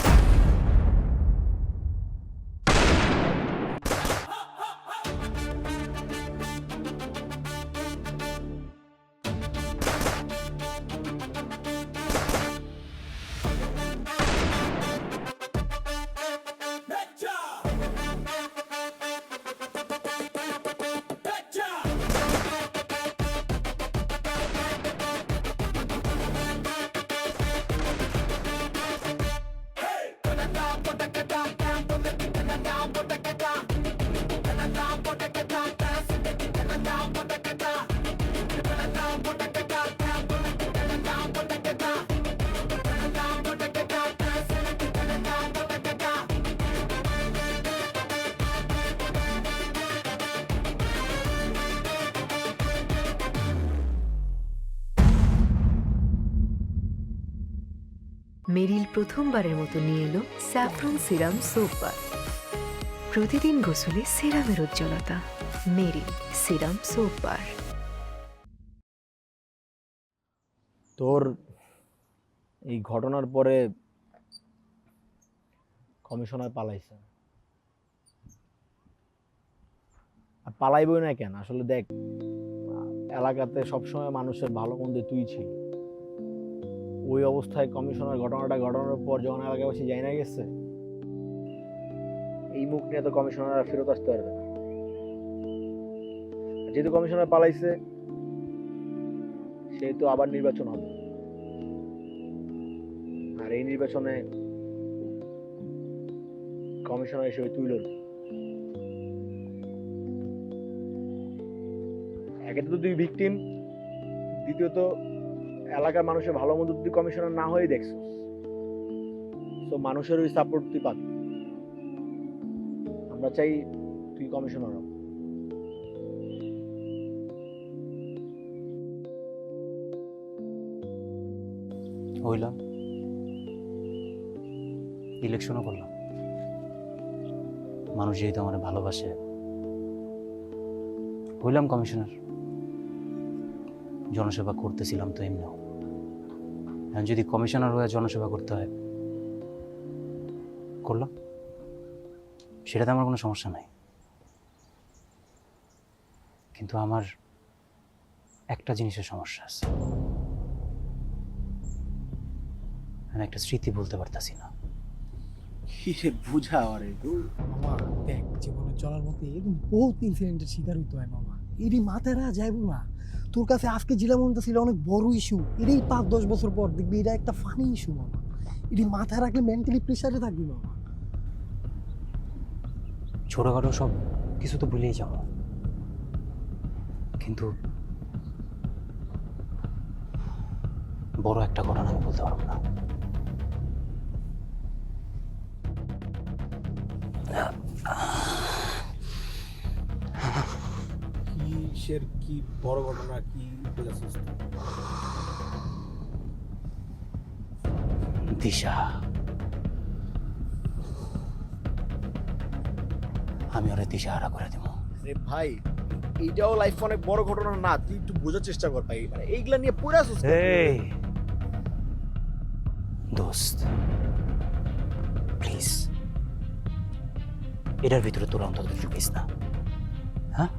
মেরিল প্রথমবারের মতো নিয়ে এলো স্যাফরন সিরাম সোপ বার। প্রতিদিন গোসলে সিরামের উজ্জ্বলতা। মেরিল সিরাম সোপ বার। তোর এই ঘটনার পরে কমিশনার পালাইছে। আর পালাইবই না কেন? আসলে দেখ, এলাকাতে সবসময় মানুষের ভালো মন্দে তুই ছিল। ওই অবস্থায় কমিশনার ঘটনাটা ঘটানোর পর যখন এলাকাবাসী যাই না গেছে, এই মুখ নিয়ে তো কমিশনার আর ফেরত আসতে পারবে না। যেহেতু কমিশনার পালাইছে, সেহেতু আবার নির্বাচন হবে। আর এই নির্বাচনে কমিশনার হিসেবে তুই লড়বি। একে তো তুই ভিকটিম, দ্বিতীয়ত এলাকার মানুষের ভালো মন্দ তুই কমিশনার না হয়েই দেখছস, তো মানুষের ওই সাপোর্ট তুই পাবি। আমরা চাই তুই কমিশনার হ। হইলাম, ইলেকশনও করলাম। মানুষ যেহেতু আমার ভালোবাসে, হইলাম কমিশনার। জনসেবা করতেছিলাম তো এমনিও, এখন যদি কমিশনার হয়ে জনসেবা করতে হয় করলাম, সেটাতে আমার কোনো সমস্যা নাই। কিন্তু আমার একটা জিনিসের সমস্যা আছে, আমি একটা স্মৃতি বলতে পারতাছি না। কিসে বুঝা আরে মামা দেখ, জীবনে চলার মধ্যে এরকম বহুত ইনসিডেন্টের শিকার হইতে হয় মামা। এরই মাথায় রাখা যাইবো না। তোর কাছে আজকে জেলা মনটা ছিল অনেক বড় ইস্যু, এরই 5-10 বছর পর দেখবি এটা একটা ফানি ইস্যু মামা। এটি মাথায় রাখলে মেন্টালি প্রেশারে থাকবি মামা। ছোটখাটো সব কিছু তো ভুলেই যাবো, কিন্তু বড় একটা ঘটনা আমি বলতে পারবো না। কিসের কি বড় ঘটনা কি বলেছিস? দিশা, আমি ওরে দিশাহারা করে দেবো। রে ভাই, এইটাও লাইফ অনেক বড় ঘটনা না, তুই একটু বোঝার চেষ্টা কর ভাই। মানে এইগুলা নিয়ে পড়ে আসছিস। এই দোস্ত, প্লিজ এটার ভিতরে তোর অন্তত ঢুকিস না। হ্যাঁ,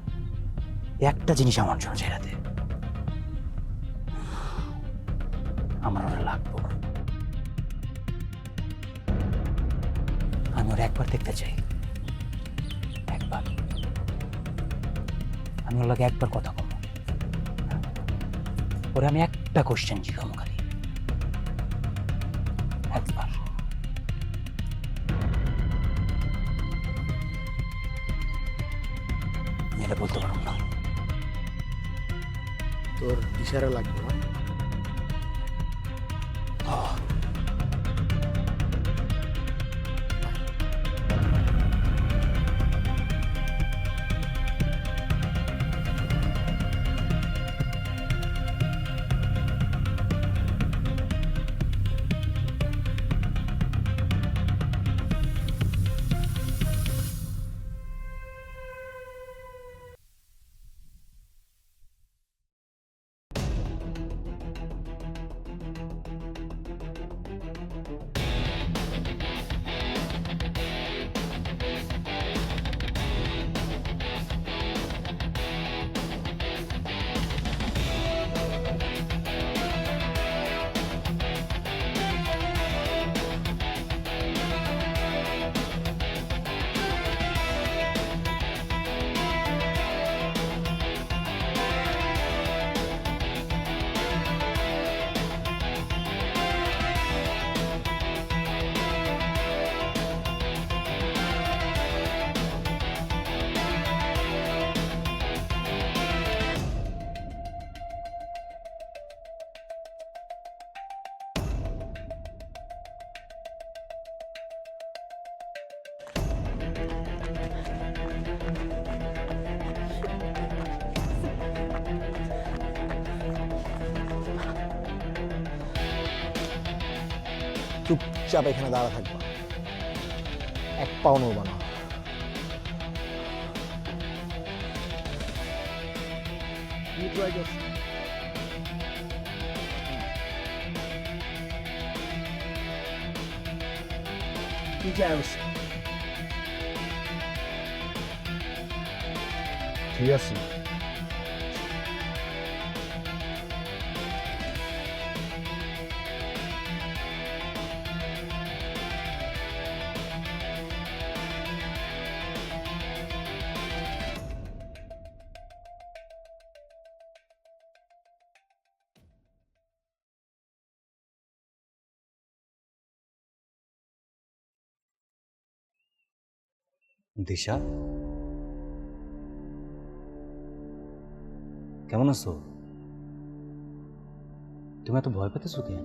একটা জিনিস আমার জন্য ছেড়ে দে, আমার ওরা লাগবো। আমি ওরা একবার দেখতে চাই, একবার। আমি ওর লাগে একবার কথা বলবো, ওরে আমি একটা কোশ্চেন জিজ্ঞাসা খালি, একবার। আমি এটা বলতে পারবো না। তোর ইশারা লাগবে না? চুপচাপ এখানে দাঁড়া থাকবা, এক পাও নড়বা না। তুই কি আয়স? ঠিক আছে। দিশা, কেমন আছো? তুমি এত ভয় পেতেছো কেন?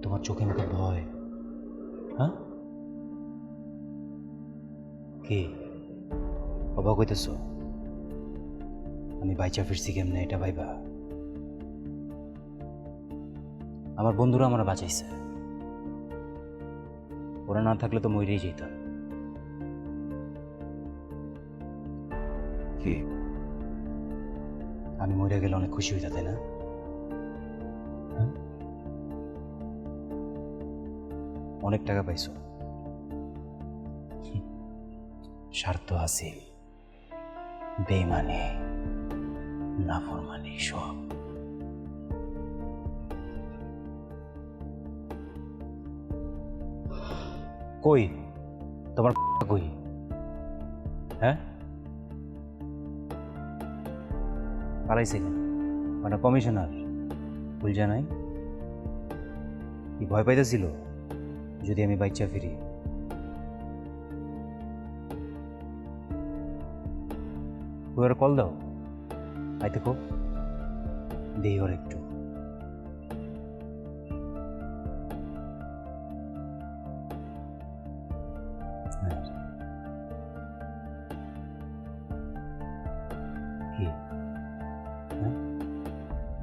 তোমার চোখে মুখে ভয়, হ্যাঁ? কি অবাক হইতেছ? আমি বাইচা ফিরছি কেমনে এটা ভাইবা? আমার বন্ধুরা আমার বাঁচাইছে, ওরা না থাকলে তো মরেই যেতাম। কি আমি মরে গেলে অনেক খুশি হইতা, তাই না? অনেক টাকা পাইছো, স্বার্থ হাসিল, বেইমানি, নাফরমানি সব। কই তোমার কই? হ্যাঁ, পালাইছে কেন? মানে কমিশনার ভুল জানাই কি ভয় পাইতেছিল যদি আমি বাইচা ফিরি? ওর কল দাও, আইতে কো দেই ওর একটু। কি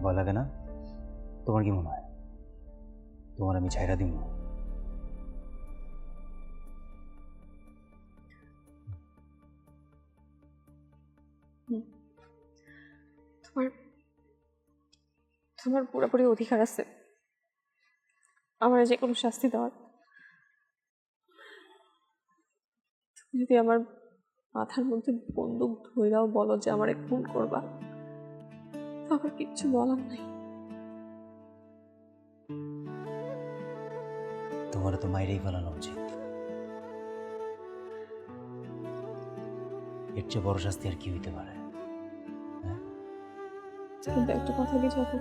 ভয় লাগে না? তোমার কি মনে হয় তোমার আমি ছাইরা দিব? তোমার তোমার পুরোপুরি অধিকার আছে আমার যে কোনো শাস্তি দেওয়ার। তুমি যদি আমার মাথার মধ্যে বন্দুক ধইরাও বলো যে আমারে খুন করবা, আমার কিচ্ছু বলার নাই। তোমার তো মাইরেই ফেলানো উচিত, এর চেয়ে বড় শাস্তি আর কি হইতে পারে? কিন্তু একটা কথা কি জানো,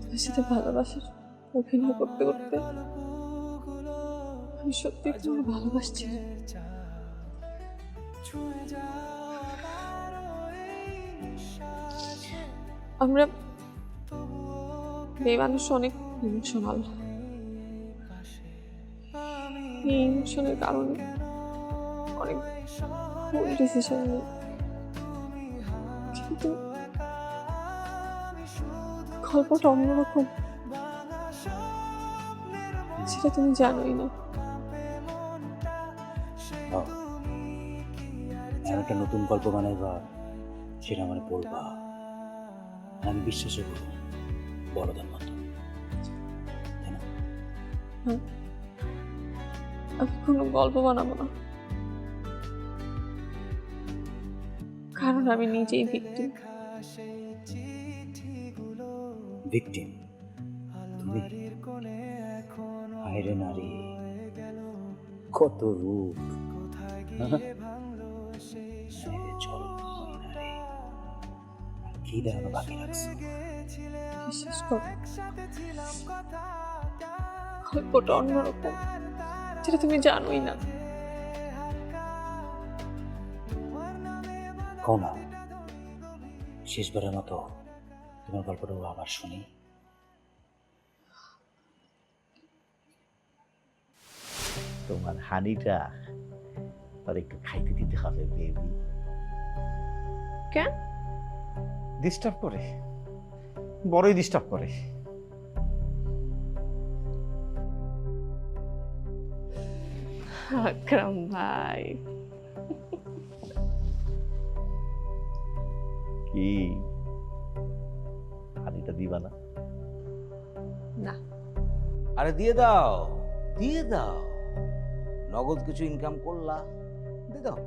তোমার সাথে ভালোবাসার অভিনয় করতে করতে আমি সত্যি তোমার ভালোবাসছি না। আমরা মেয়ে মানুষ অনেক ইমোশনাল, এই ইমোশনের কারণে অনেক ভুল ডিসিশন নিই, কিন্তু গল্পটা অন্যরকম, সেটা তুমি জানোই না। একটা নতুন গল্প বানাইবা, সেটা মানে পড়বা, আমি বিশ্বাসও করবো বড়দের মতো, তাই না? আমি কোনো গল্প বানাবো না, কারণ আমি নিজেই ভিক্টিম। ভিক্টিম তুমি? হায়রে নারী, কত রূপ, কি দেখানো বাকি রাখছো? বিশ্বাস কর, গল্পটা অন্যরকম, যেটা তুমি জানোই না। কও না, শেষবারের মতো তোমার গল্পটা আবার শুনি। তোমার হানিটা আর একটু খাইতে দিতে হবে বেবি। কেন? ডিস্টার্ব করে, বড়ই ডিস্টার্ব করে। আকরাম ভাই, কি হানিটা দিবা না? না আরে দিয়ে দাও, দিয়ে দাও, নগদ কিছু ইনকাম করলা, দিয়ে দাও।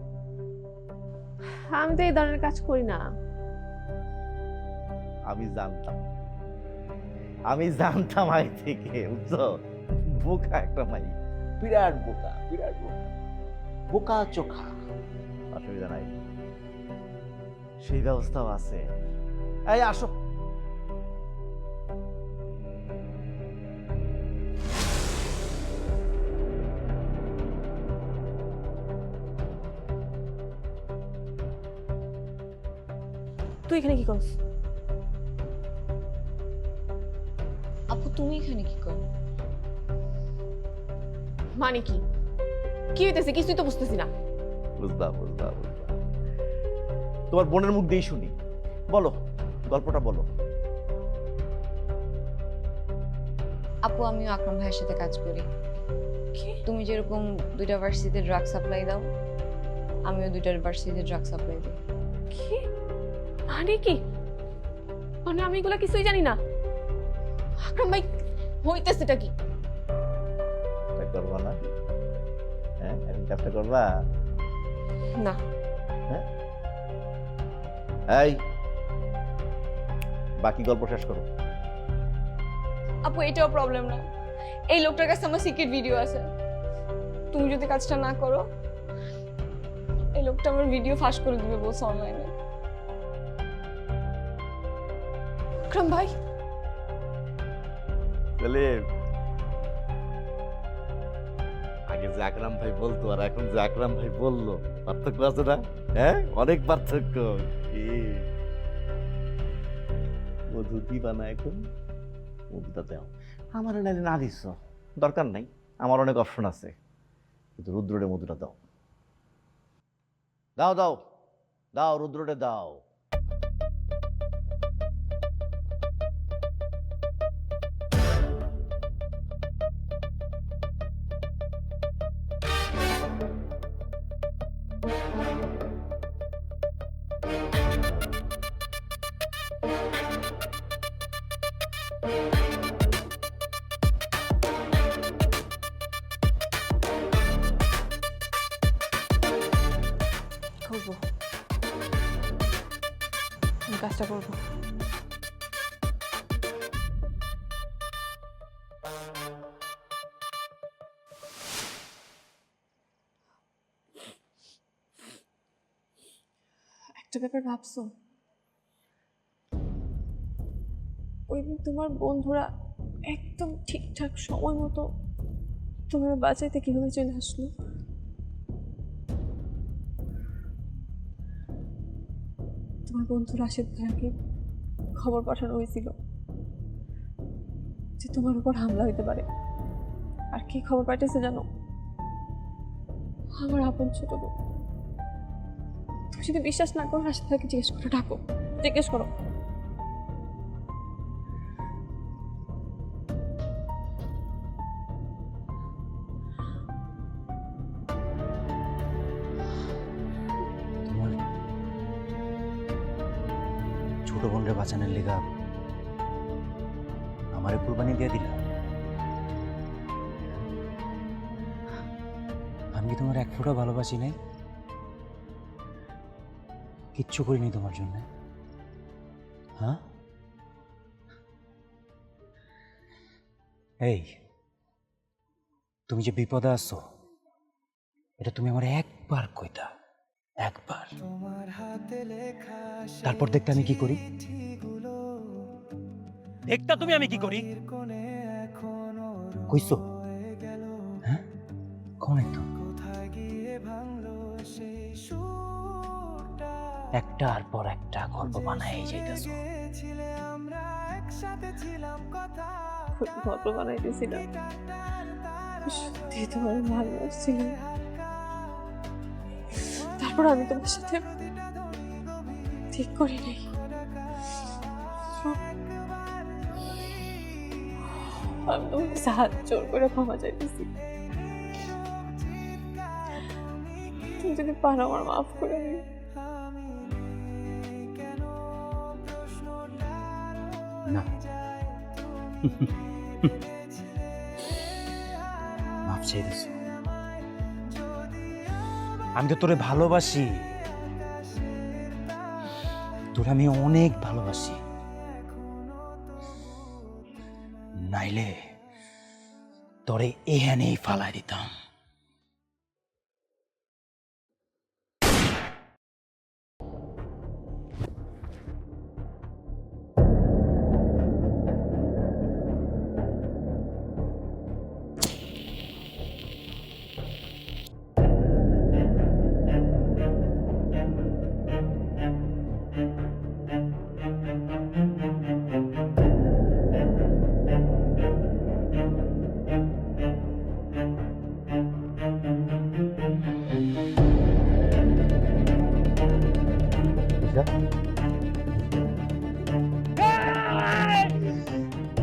আমি তো এই ধরনের কাজ করি না। আমি জানতাম আগে থেকে, বুঝছো? বোকা একটা মাই, বিরাট বোকা, বিরাট বোকা, বোকা চোখা। অসুবিধা নাই, সেই ব্যবস্থাও আছে। এই আসো। তুই এখানে কি করছ? আপু তুমি এখানে কি করো? মানে কি কি হইতেছে? কিছুই তো বুঝতেছি না। বুঝলাম। তোমার বোনের মুখ দিয়েই শুনি, বলো, গল্পটা বলো। আপু আমিও আকরাম ভাইয়ের সাথে কাজ করি। তুমি যেরকম 2টা ভার্সিটিতে ড্রাগ সাপ্লাই দাও, আমিও 2টা ভার্সিটিতে ড্রাগ সাপ্লাই দিই। কি মানে কি? মানে আমি এগুলা কিছুই জানি না। আকরাম ভাই হইতেছেটা কি? করবা না? হ্যাঁ, এখন কাজটা করবা না। হ্যাঁ, এই বাকি গল্প শেষ করো। আপু এটাও প্রবলেম না, এই লোকটার কাছে আমার সিক্রেট ভিডিও আছে। তুমি যদি কাজটা না করো, এই লোকটা আমার ভিডিও ফাঁস করে দিবে বলছে অনলাইনে। আকরাম ভাই তাহলে আগে যে আকরাম ভাই বলতো আর এখন যে আকরাম ভাই বললো, পার্থক্য আছে না? হ্যাঁ, অনেক পার্থক্য। কি মধু দিবা না এখন? মধুটা দাও আমার, নাইলে না দিস, দরকার নাই, আমার অনেক অপশন আছে, কিন্তু রুদ্ররে মধুটা দাও। দাও দাও দাও, রুদ্ররে দাও। করবো, আমি কাজটা করবো। একটা ব্যাপার ভাবছো? ওই দিন তোমার বন্ধুরা একদম ঠিকঠাক সময় মতো তোমার বাঁচাইতে কিভাবে চলে আসলো? তোমার বন্ধু রাশেদ ভাইয়াকে খবর পাঠানো হয়েছিল যে তোমার উপর হামলা হইতে পারে। আর কি খবর পাঠিয়েছে জানো? আমার আপন ছোট বোন। তুমি যদি বিশ্বাস না করো, রাশেদ ভাইকে জিজ্ঞেস করো, ডাকো, জিজ্ঞেস করো। তোমার ছোট বোনরে বাঁচানোর লেগা আমারে কুরবানি দিয়ে দিলা। আমি কি তোমার এক ফোঁটা ভালোবাসি নাই? কিচ্ছু করিনি তোমার জন্য, হ্যাঁ? এই তুমি যে বিপদে আছো, এটা তুমি আমার একবার কইতা, একবার, তারপর দেখতে আমি কি করি, দেখতা তুমি আমি কি করি, কইছো? হ্যাঁ, কোন তো একটার পর একটা গল্প বানাই যাইতেছো। গল্প বানাইতেছিলাম, সত্যি তোমার ভালোবাসছিলাম। তারপর আমি তোমার সাথে ঠিক করি নাই। আমি তোমার কাছে হাত জোর করে ক্ষমা চাইতেছি। তুমি যদি পারো আমার মাফ করে দিও। না, চাইতেছ? আমি তো তোরে ভালোবাসি, তোরে আমি অনেক ভালোবাসি, নাইলে তোরে এখানেই ফালাই দিতাম।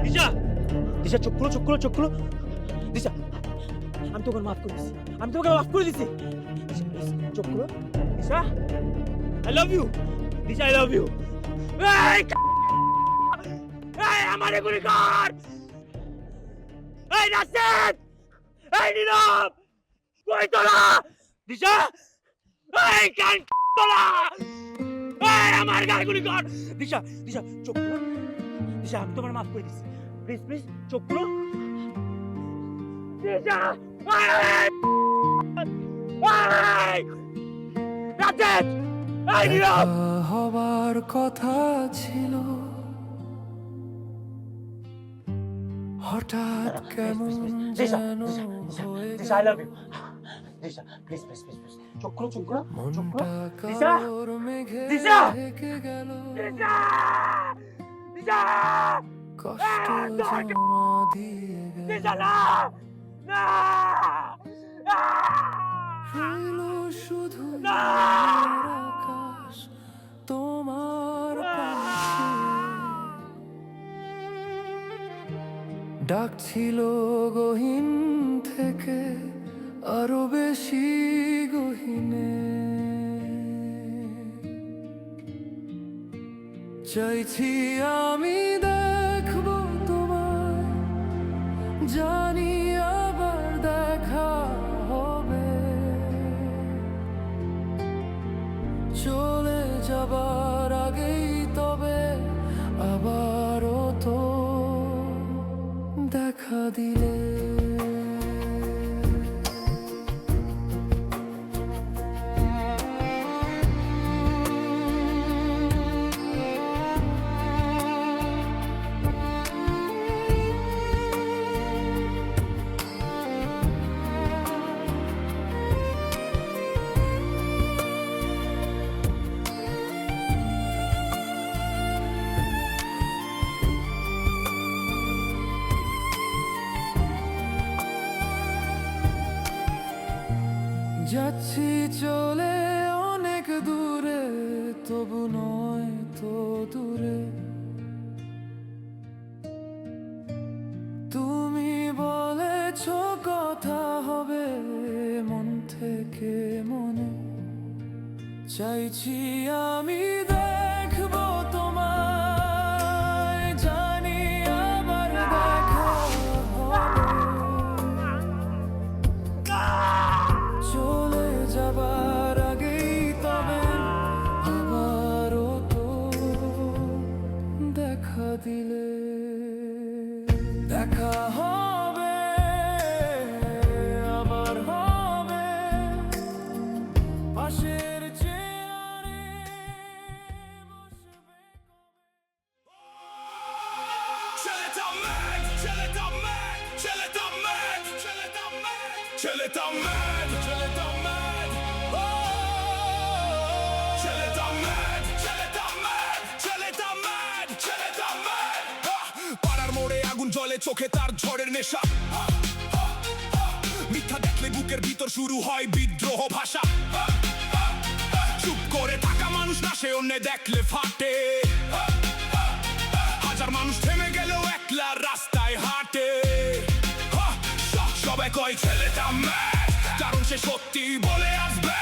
দিশা, দিশা চোখ খুলো, চোখ খুলো, চোখ খুলো। দিশা, আমি তোকে মাফ করে দিছি, আমি তোকে মাফ করে দিছি। দিশা, please, চোখ খুলো। Disha, I love you. Disha, I love you. এই আমারে গুলি কর। এই নাসির, এই নীরব, কই তোরা? দিশা, এই কান তোরা, এই আমার গায়ে গুলি কর। দিশা, দিশা চোখ খুলো। দিশা, আমি তোমার মাফ করে দিছি, প্লিজ প্লিজ চোখ খুলো। দিশা, এই নাসির, এই নীরব। হবার কথা ছিল, হঠাৎ কেমন যেন হয়ে Disha, I love you. Disha, please please please please চোখ খুলো, চোখ খুলো, চোখ খুলো। দিশা, কালোর মেঘে দিশা, ঢেকে গেল, দিশা, দিশা, কষ্ট জমা দিয়ে গেল, দিশা না, না, রইল শুধু না। নীল আকাশ তোমার পাশে। ডাকছিল গহীন থেকে আরো বেশি গহীনে, চাইছি আমি দেখব তোমায়, জানি আবার দেখা হবে, চলে যাবার আগেই তবে আবারও তো দেখা দিলে। যাচ্ছি চলে অনেক দূরে, তবু নয় তো দূরে, তুমি বলেছ কথা হবে মন থেকে মনে, চাইছি আমি দেখব তোমায়, জানি আবার দেখা হবে, চলে যাবার আগেই তবে আবারও তো দেখা দিলে। দেখা হবে, আবার হবে, পাশের চেয়ারে বসবে। ছেলেটা ম্যাড, ছেলেটা ম্যাড, ছেলেটা ম্যাড, ছেলেটা ম্যাড, ছেলেটা ম্যাড, ছেলেটা ম্যাড, ছেলেটা ম্যাড, ছেলেটা ম্যাড, ছেলেটা ম্যাড, ছেলেটা ম্যাড। পাড়ার মোড়ে আগুন জ্বলে, চোখে তার ঝড়ের নেশা, মিথ্যা দেখলে বুকের ভিতর শুরু হয় বিদ্রোহ ভাষা, চুপ করে থাকা মানুষ না সে অন্য দেখলে ফাটে, হাজার মানুষ থেমে গেলেও একলা রাস্তায় হাঁটে, সবাই কয় ছেলেটা ম্যাড, কারণ সে সত্যি বলে আসবে,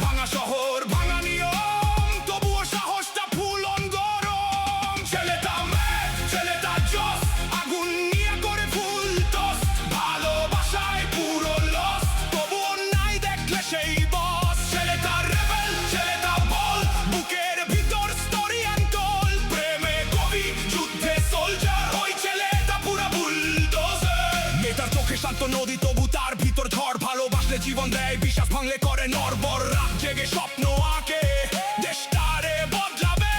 ভাঙা শহর ভাঙা নিয়ম, তবুও সাহসটা ফুলন গরম, ছেলেটা ম্যাড, ছেলেটা জস, আগুন নিয়ে করে ফুল টস, ভালোবাসায় পুরো হাসলে জীবন দেয়, বিশ্বাস ভাঙলে করে নরবর, রাত জেগে স্বপ্ন আঁকে দেশটারে বদলাবে।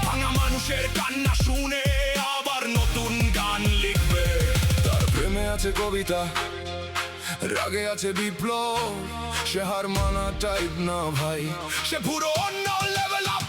ভাঙা মানুষের কান্না শুনে আবার নতুন গান লিখবে। তার প্রেমে আছে কবিতা, রাগে আছে বিপ্লব, সে হার মানা টাইপ না ভাই, সে পুরো অন্য লেভেল আপ